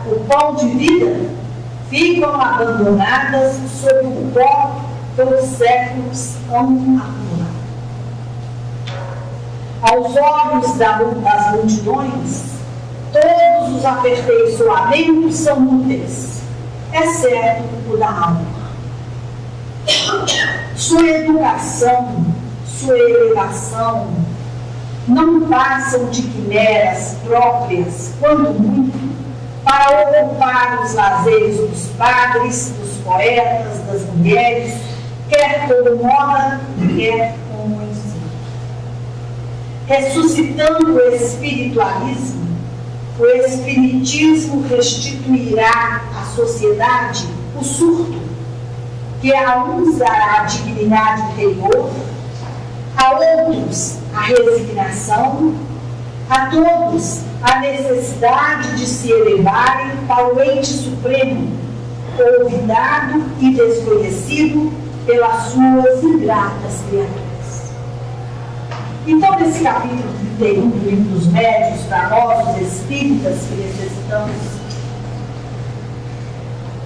[SPEAKER 2] o pão de vida, ficam abandonadas sob o pó pelos séculos hão acumulado. Aos olhos das multidões, todos os aperfeiçoamentos são úteis, exceto o da alma. Sua educação, sua elevação, não passam de quimeras próprias, quando muito, para ocupar os lazeres dos padres, dos poetas, das mulheres, quer como moda, quer como ensino. Ressuscitando o espiritualismo, o espiritismo restituirá à sociedade o surto, que a uns dará a dignidade interior, a outros a resignação, a todos a necessidade de se elevarem para o ente supremo, olvidado e desconhecido pelas suas ingratas criaturas. Então, nesse capítulo 31 do Livro dos Médiuns, para nós, os espíritas, que necessitamos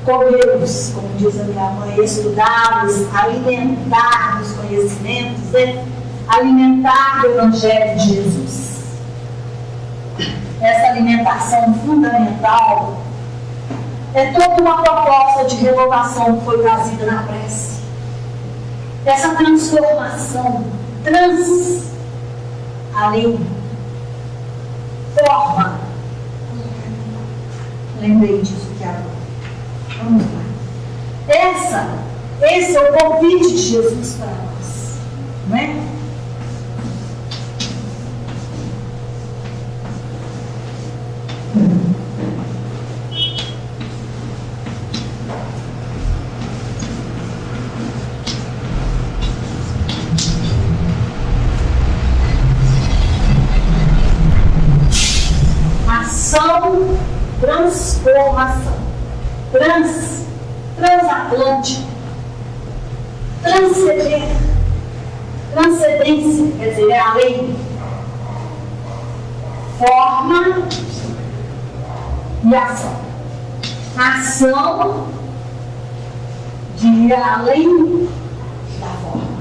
[SPEAKER 2] comermos, como diz a minha mãe, estudá-los, alimentar os conhecimentos, alimentar o Evangelho de Jesus. Essa alimentação fundamental é toda uma proposta de renovação que foi trazida na prece. Essa transformação, além, forma. Lembrei disso aqui agora. Vamos lá. Esse é o convite de Jesus para nós, não é? Ação, transformação, transatlântico, transcendência, quer dizer, é além, forma e ação. Ação de ir além da forma,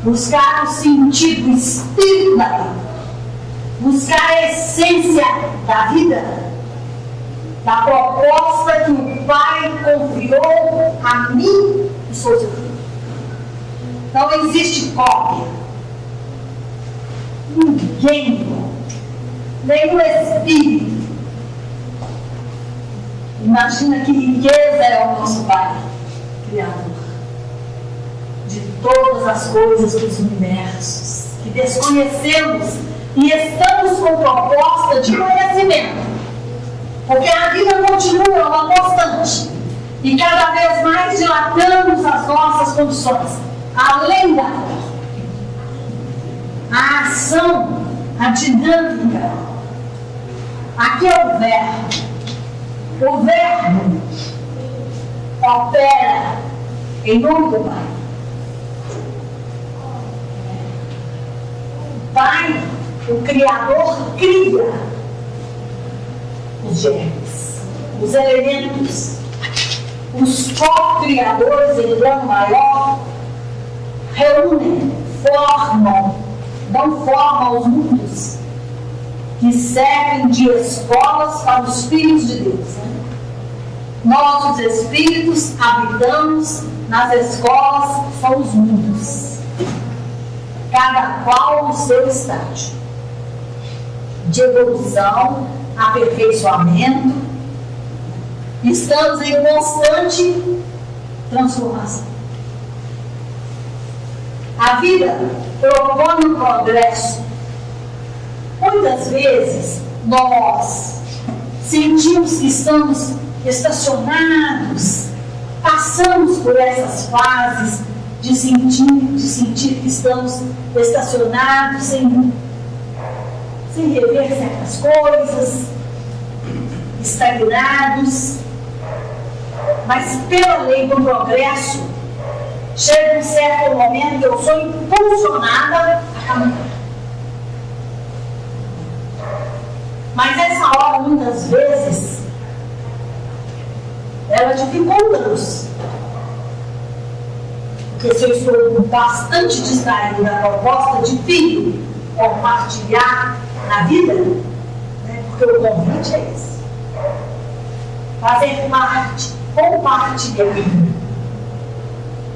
[SPEAKER 2] buscar o sentido, o espírito da vida, buscar a essência da vida, da proposta que o Pai confiou a mim e sou seu filho. Não existe cópia. Ninguém, nem o Espírito. Imagina que riqueza é o nosso Pai, Criador de todas as coisas dos universos, que desconhecemos e estamos com proposta de conhecimento. Porque a vida continua uma constante. E cada vez mais dilatamos as nossas condições. Além da forma. A ação, a dinâmica. Aqui é o verbo. O verbo opera em nome do Pai. O Pai, o Criador, cria os germes, os elementos, os co-criadores em plano maior reúnem, formam os mundos que servem de escolas para os filhos de Deus. Nós, os espíritos, habitamos nas escolas que são os mundos, cada qual no seu estágio de evolução, aperfeiçoamento. Estamos em constante transformação. A vida propõe um progresso. Muitas vezes nós sentimos que estamos estacionados, passamos por essas fases de sentir que estamos estacionados sem rever certas coisas, estagnados, mas pela lei do progresso, chega um certo momento que eu sou impulsionada a caminhar. Mas essa hora, muitas vezes, ela dificulta-nos. Porque se eu estou bastante distraído da proposta de filho, compartilhar na vida, né? Porque o convite é esse. Fazer parte, compartilhar.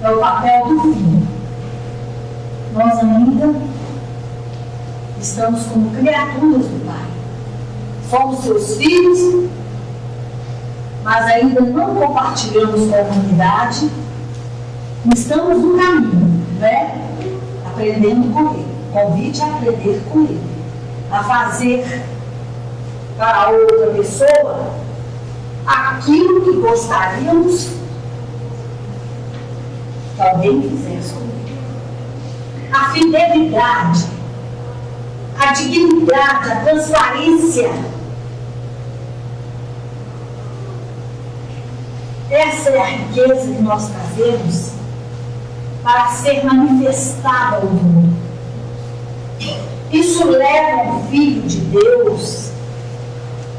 [SPEAKER 2] É o papel do filho. Nós ainda estamos como criaturas do Pai. somos seus filhos, mas ainda não compartilhamos com a comunidade, estamos no caminho, né? Aprendendo com ele. Convite a aprender com ele, a fazer para a outra pessoa aquilo que gostaríamos que alguém fizesse comigo. A fidelidade, a dignidade, a transparência. Essa é a riqueza que nós trazemos para ser manifestada ao mundo. Isso leva o Filho de Deus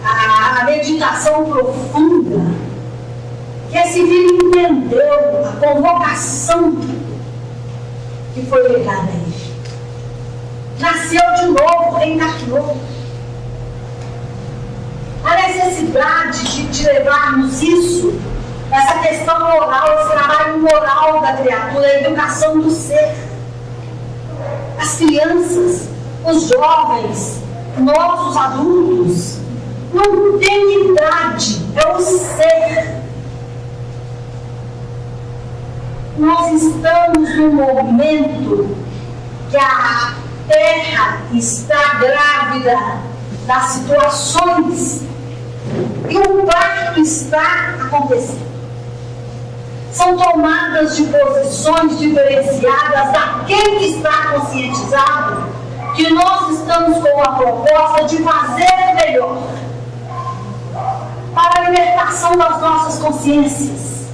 [SPEAKER 2] à meditação profunda, que esse filho entendeu a convocação que foi legada a ele. Nasceu de novo, reencarnou. A necessidade de levarmos isso, essa questão moral, esse trabalho moral da criatura, a educação do ser. As crianças, os jovens, nós, os adultos, não tem idade, é o ser. Nós estamos num momento que a Terra está grávida das situações e o parto está acontecendo. São tomadas de posições diferenciadas daquele que está conscientizado que nós estamos com a proposta de fazer melhor para a libertação das nossas consciências,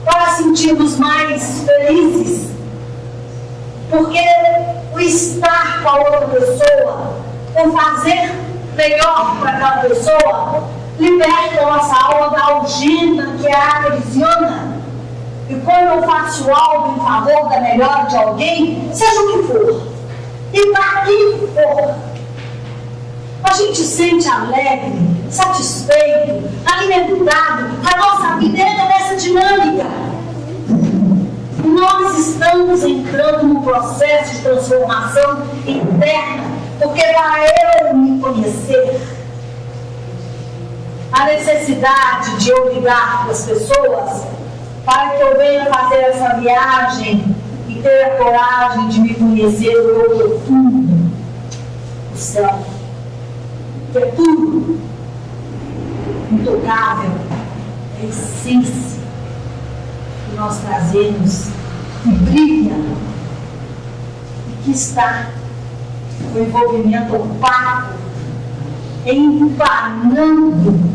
[SPEAKER 2] para sentirmos mais felizes, porque o estar com a outra pessoa, o fazer melhor para aquela pessoa, liberta a nossa alma da algema que a aprisiona. E quando eu faço algo em favor da melhora de alguém, seja o que for, e para quem for, a gente sente alegre, satisfeito, alimentado. A nossa vida entra nessa dinâmica. Nós estamos entrando num processo de transformação interna, porque para eu me conhecer, a necessidade de eu lidar com as pessoas, para que eu venha fazer essa viagem e ter a coragem de me conhecer no profundo, o céu, que é tudo intocável, é a essência que nós trazemos, que brilha e que está com envolvimento opaco, empanando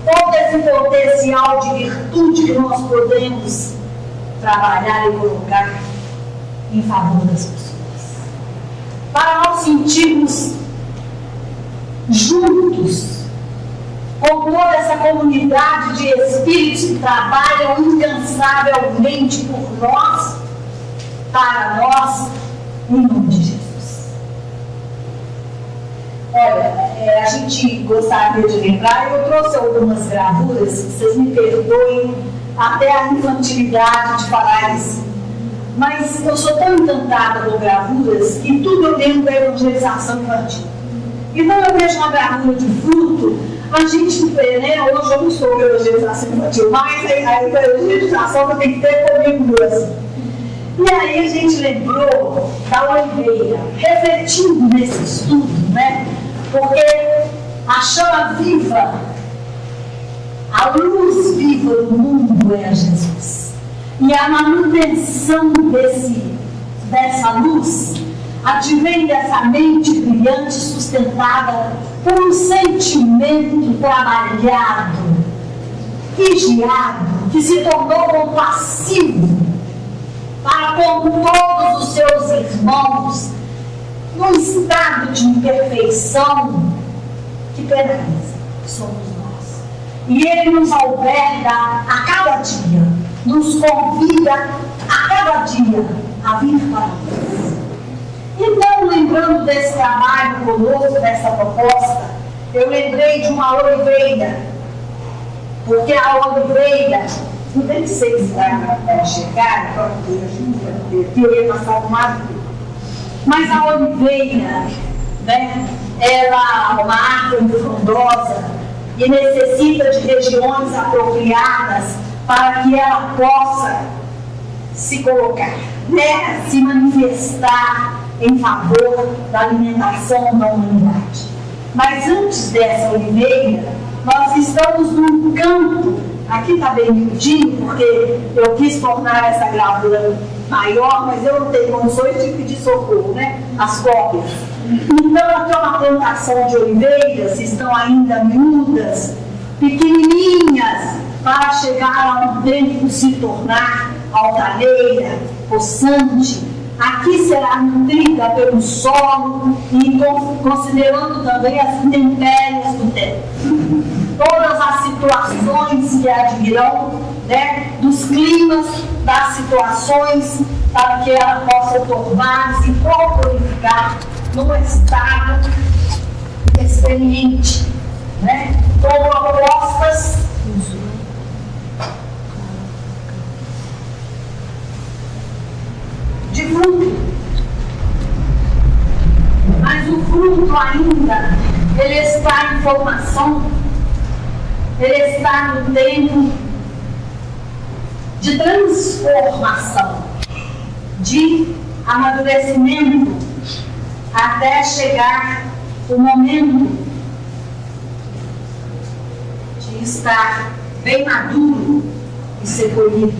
[SPEAKER 2] todo esse potencial de virtude que nós podemos trabalhar e colocar em favor das pessoas. Para nós sentirmos juntos com toda essa comunidade de espíritos que trabalham incansavelmente por nós, para nós, em nome de Jesus. Olha, a gente gostaria de lembrar, eu trouxe algumas gravuras, vocês me perdoem até a infantilidade de falar isso, mas eu sou tão encantada com gravuras que tudo eu lembro da evangelização infantil. Então eu vejo uma gravura de fruto, a gente vê, né? Hoje eu não sou evangelização infantil, mas a evangelização tem que ter comigo mesmo. E aí a gente lembrou da oliveira, refletindo nesse estudo, né? Porque a chama viva, a luz viva do mundo é Jesus. E a manutenção dessa luz advém dessa mente brilhante sustentada por um sentimento trabalhado, vigiado, que se tornou compassivo para com todos os seus irmãos, num estado de imperfeição que penaliza, somos nós. E Ele nos alberga a cada dia, nos convida a cada dia a vir para nós. Então, lembrando desse trabalho conosco, dessa proposta, eu lembrei de uma oliveira, porque a oliveira, não tem que ser que vai chegar, para poder eu ia passar o mato, mas a oliveira, né? Ela é uma árvore frondosa e necessita de regiões apropriadas para que ela possa se colocar, né? Se manifestar em favor da alimentação da humanidade. Mas antes dessa oliveira, nós estamos num campo, aqui está bem miudinho, porque eu quis tornar essa gravura maior, mas eu não tenho condições de pedir socorro, né? As cópias. Então, aqui é uma plantação de oliveiras, estão ainda miúdas, pequenininhas, para chegar a um tempo se tornar altaneira, possante. Aqui será nutrida pelo solo e considerando também as intempéries do tempo. Todas as situações que advirão, né, dos climas, das situações, para que ela possa tornar-se e corporificar num estado experiente, né, com propostas de fruto. Mas o fruto ainda, ele está em formação, ele está no tempo de transformação, de amadurecimento, até chegar o momento de estar bem maduro e ser colhido.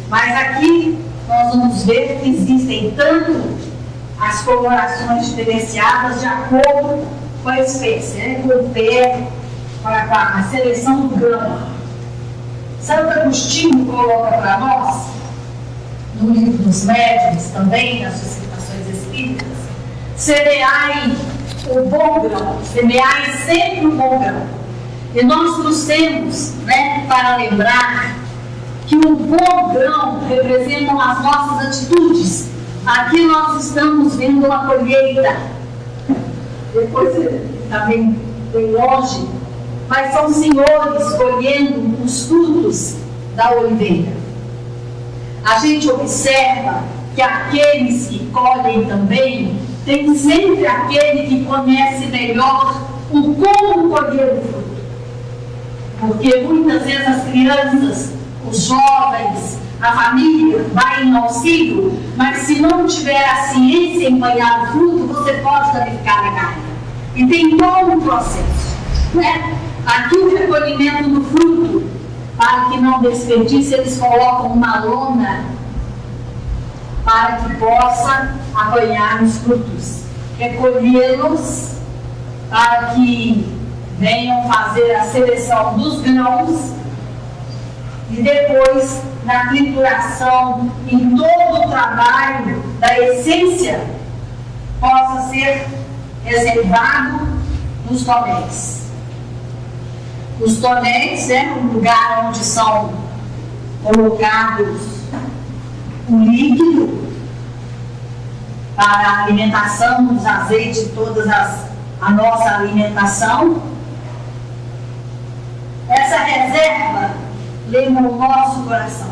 [SPEAKER 2] Mas aqui nós vamos ver que existem tanto as colorações diferenciadas de acordo com a espécie, né? Com o pé, com a seleção do grão. Santo Agostinho coloca para nós, no livro dos Médiuns, também nas dissertações espíritas, semeai o bom grão, semeai sempre o bom grão. E nós trouxemos, né, para lembrar que o bom grão representam as nossas atitudes. Aqui nós estamos vendo a colheita. Depois está bem longe, mas são senhores colhendo os frutos da oliveira. A gente observa que aqueles que colhem também, tem sempre aquele que conhece melhor o como colher o fruto. Porque muitas vezes as crianças, os jovens, a família vai em auxílio, mas se não tiver a ciência em banhar o fruto, você pode danificar a galha. E tem todo um processo, né? Aqui o recolhimento do fruto, para que não desperdice, eles colocam uma lona para que possa apanhar os frutos, recolhê-los para que venham fazer a seleção dos grãos e depois, na trituração, em todo o trabalho da essência, possa ser reservado nos tonéis. Os tonéis é um lugar onde são colocados o líquido para a alimentação dos azeites, a nossa alimentação. Essa reserva lembra o nosso coração.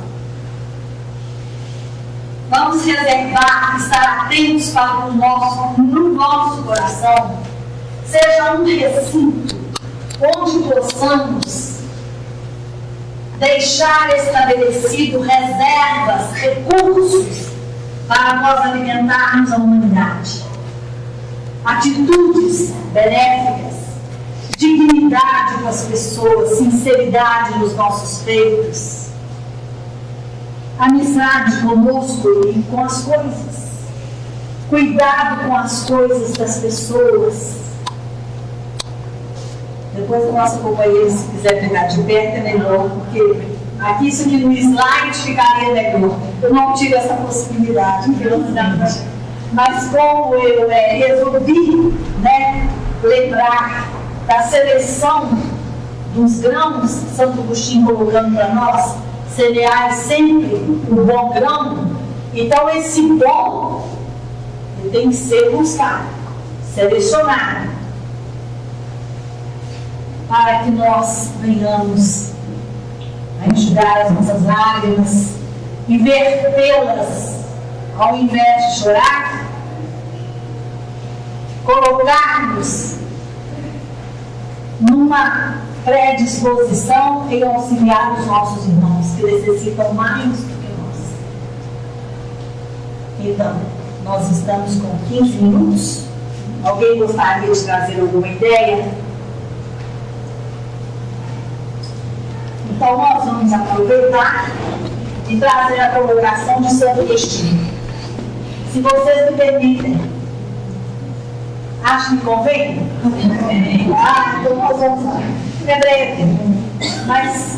[SPEAKER 2] Vamos reservar, estar atentos para que no nosso coração seja um recinto onde possamos deixar estabelecido reservas, recursos para nós alimentarmos a humanidade. Atitudes benéficas, dignidade com as pessoas, sinceridade nos nossos feitos, amizade conosco e com as coisas, cuidado com as coisas das pessoas. Depois o nosso companheiro, se quiser pegar de perto, é melhor, porque aqui isso aqui no slide ficaria melhor. Eu não tive essa possibilidade, mas como eu resolvi, né, lembrar da seleção dos grãos, Santo Agostinho colocando para nós, semear sempre o bom grão. Então esse bom tem que ser buscado, selecionado, para que nós venhamos a enxugar as nossas lágrimas e vertê-las, ao invés de chorar, colocar-nos numa predisposição em auxiliar os nossos irmãos que necessitam mais do que nós. Então, nós estamos com 15 minutos. Alguém gostaria de trazer alguma ideia? Então, nós vamos aproveitar e trazer a colocação de Santo Agostinho. Se vocês me permitem. Acho que convém? Então nós vamos lá. É breve, mas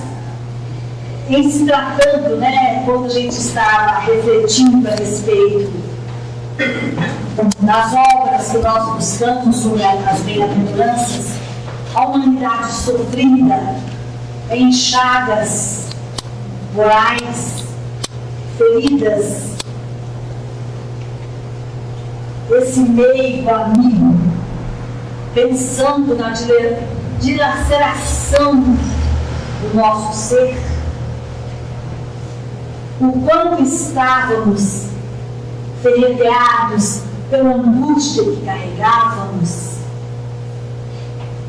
[SPEAKER 2] em se tratando, quando a gente estava refletindo a respeito das obras que nós buscamos sobre as bem-aventuranças, a humanidade sofrida em chagas morais, feridas, esse meio amigo, pensando na dilaceração do nosso ser, o quanto estávamos ferreteados pela angústia que carregávamos,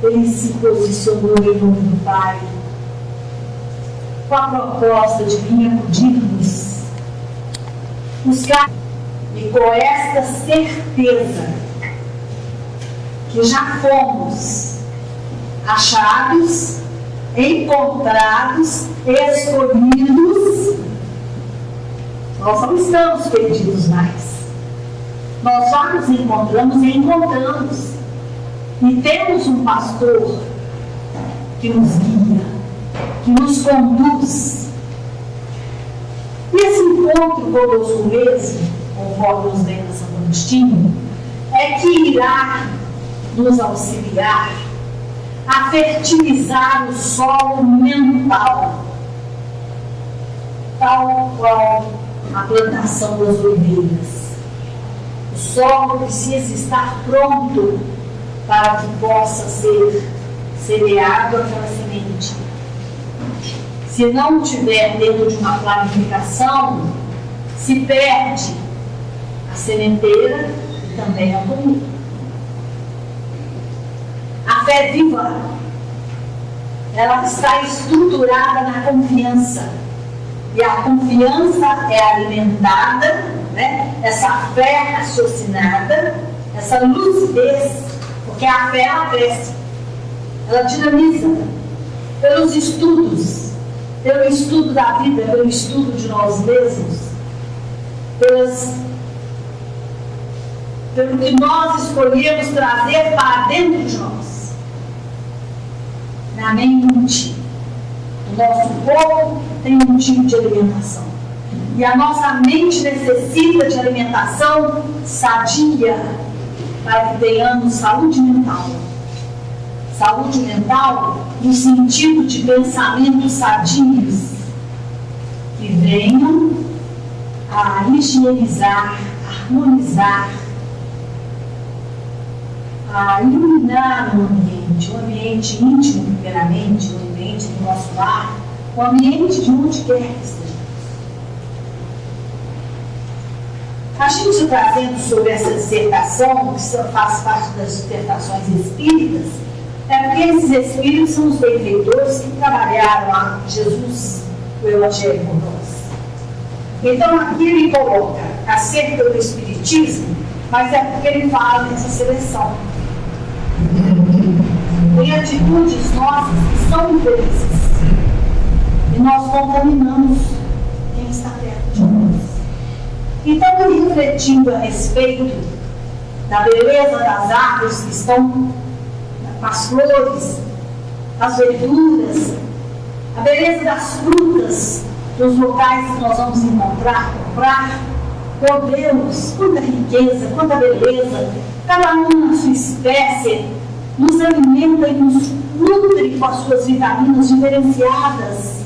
[SPEAKER 2] ele se posicionou em nome do Pai, com a proposta de vir acudir-nos, buscar, e com esta certeza que já fomos achados, encontrados, escolhidos, nós não estamos perdidos mais. Nós já nos encontramos e encontramos. E temos um pastor que nos guia, que nos conduz. E esse encontro conosco mesmo, conforme nos lembra Santo Agostinho, é que irá nos auxiliar a fertilizar o solo mental, tal qual a plantação das oliveiras. O solo precisa estar pronto para que possa ser semeado aquela semente. Se não tiver dentro de uma planificação, se perde a sementeira e também a comida. A fé viva, ela está estruturada na confiança. E a confiança é alimentada, essa fé raciocinada, essa lucidez, porque a fé ela cresce, ela dinamiza pelos estudos, pelo estudo da vida, pelo estudo de nós mesmos, pelo que nós escolhemos trazer para dentro de nós, na mente. O nosso corpo tem um tipo de alimentação. E a nossa mente necessita de alimentação sadia para que tenhamos saúde mental. Saúde mental no sentido de pensamentos sadios que venham a higienizar, harmonizar, a iluminar o ambiente íntimo primeiramente, o ambiente do nosso lar, o ambiente de onde quer que estejamos. A gente trazendo sobre essa dissertação, que faz parte das dissertações espíritas, é porque esses espíritos são os benfeitores que trabalharam a Jesus, o Evangelho por nós. Então aqui ele coloca acerca do espiritismo, mas é porque ele fala dessa seleção. Tem atitudes nossas que são infelizes e nós contaminamos quem está perto de nós. Então, ele refletindo a respeito da beleza das árvores que estão com as flores, as verduras, a beleza das frutas dos locais que nós vamos encontrar, comprar, meu Deus, quanta riqueza, quanta beleza, cada um na sua espécie nos alimenta e nos nutre com as suas vitaminas diferenciadas.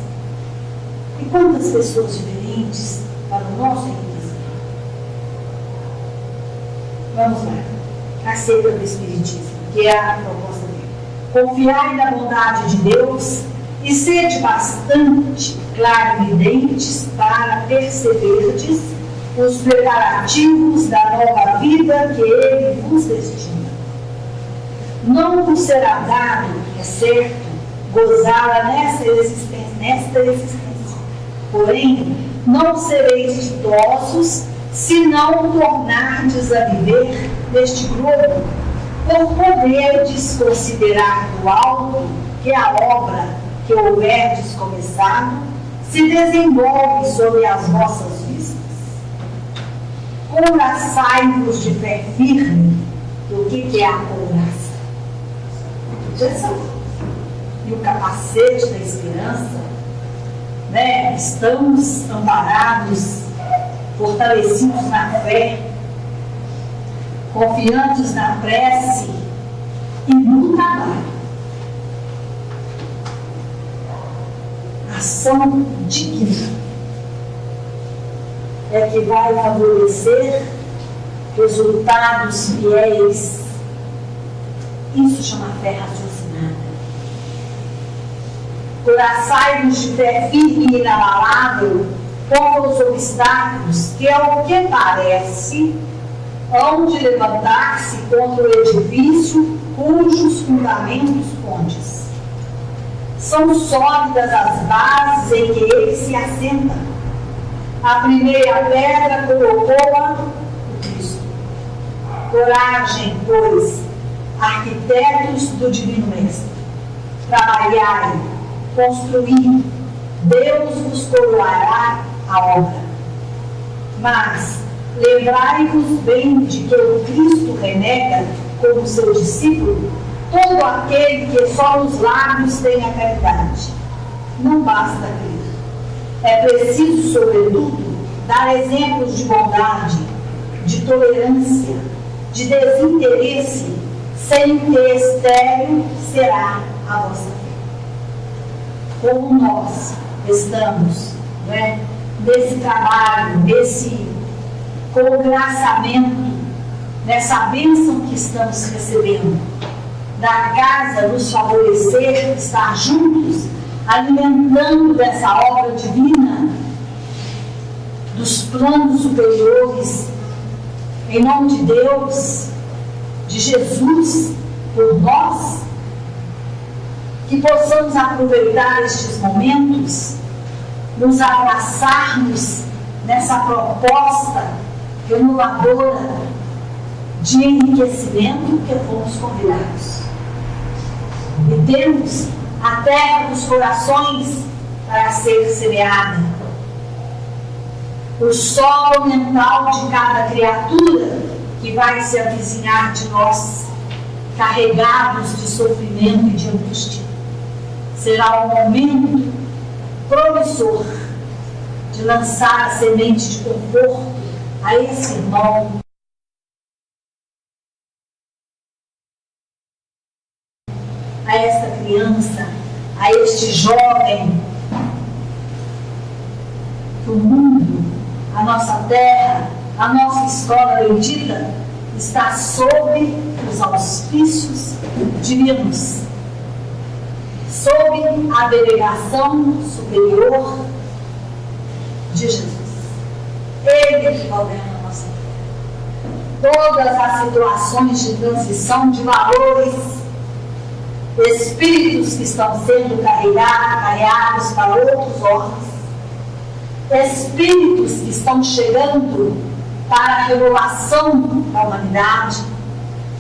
[SPEAKER 2] E quantas pessoas diferentes para o nosso equilíbrio. Vamos lá, acerca do Espiritismo, que é a proposta dele. Confiai na bondade de Deus e sede bastante clarividentes para perceberdes os preparativos da nova vida que Ele vos destina. não vos será dado, é certo, gozá-la nesta existência. Porém, não sereis ditosos se não tornardes a viver neste globo, por poderdes considerar do alto que a obra que houverdes começado se desenvolve sobre as vossas vistas. Couraçai-vos de fé firme. O que é a couraça? Jesus. E o capacete da esperança, né? Estamos amparados, fortalecidos na fé, confiantes na prece e no trabalho. Ação digna é que vai favorecer resultados fiéis. Isso chama fé raciocinada. Couraçai-vos de fé firme e inabalável contra os obstáculos, que é o que parece hão de levantar-se contra o edifício cujos fundamentos pontes. São sólidas as bases em que ele se assenta. A primeira pedra colocou-a o Cristo. Coragem, pois, arquitetos do Divino Mestre. Trabalhai, construí, Deus vos coroará a obra. Mas lembrai-vos bem de que o Cristo renega como seu discípulo todo aquele que só nos lábios tem a caridade. Não basta crer. É preciso, sobretudo, dar exemplos de bondade, de tolerância, de desinteresse, sem que estéril será a vossa fé. Como nós estamos, né, nesse trabalho, nesse congraçamento, nessa bênção que estamos recebendo, da casa nos favorecer, estar juntos, alimentando dessa obra divina, dos planos superiores, em nome de Deus, de Jesus, por nós, que possamos aproveitar estes momentos, nos abraçarmos nessa proposta renovadora de enriquecimento que fomos convidados. E temos a terra dos corações para ser semeada. O solo mental de cada criatura que vai se avizinhar de nós, carregados de sofrimento e de angústia. Será um momento promissor de lançar a semente de conforto a esse irmão, a esta criança, a este jovem, que o mundo, a nossa terra, a nossa escola bendita está sob os auspícios divinos, sob a delegação superior de Jesus. Ele que governa a nossa vida. Todas as situações de transição de valores, espíritos que estão sendo carregados para outros órgãos, espíritos que estão chegando para a renovação da humanidade,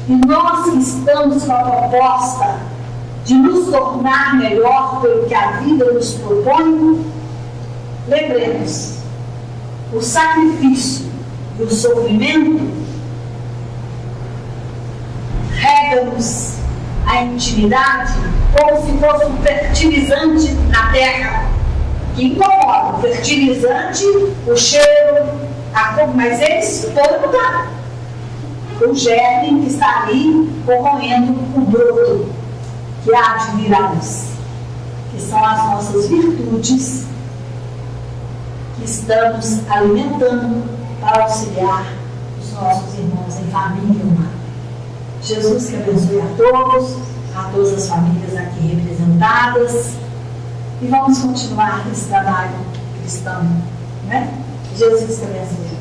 [SPEAKER 2] e nós que estamos com a proposta de nos tornar melhor pelo que a vida nos propõe, lembremos, o sacrifício e o sofrimento rega-nos a intimidade como se fosse um fertilizante na terra, que incomoda. O fertilizante, o cheiro, a cor, mas eles podem mudar. O germe que está ali corroendo o broto que há de vir à luz, que são as nossas virtudes que estamos alimentando para auxiliar os nossos irmãos em família humana. Jesus que abençoe a todas as famílias aqui representadas, e vamos continuar esse trabalho cristão, né? Jesus que abençoe.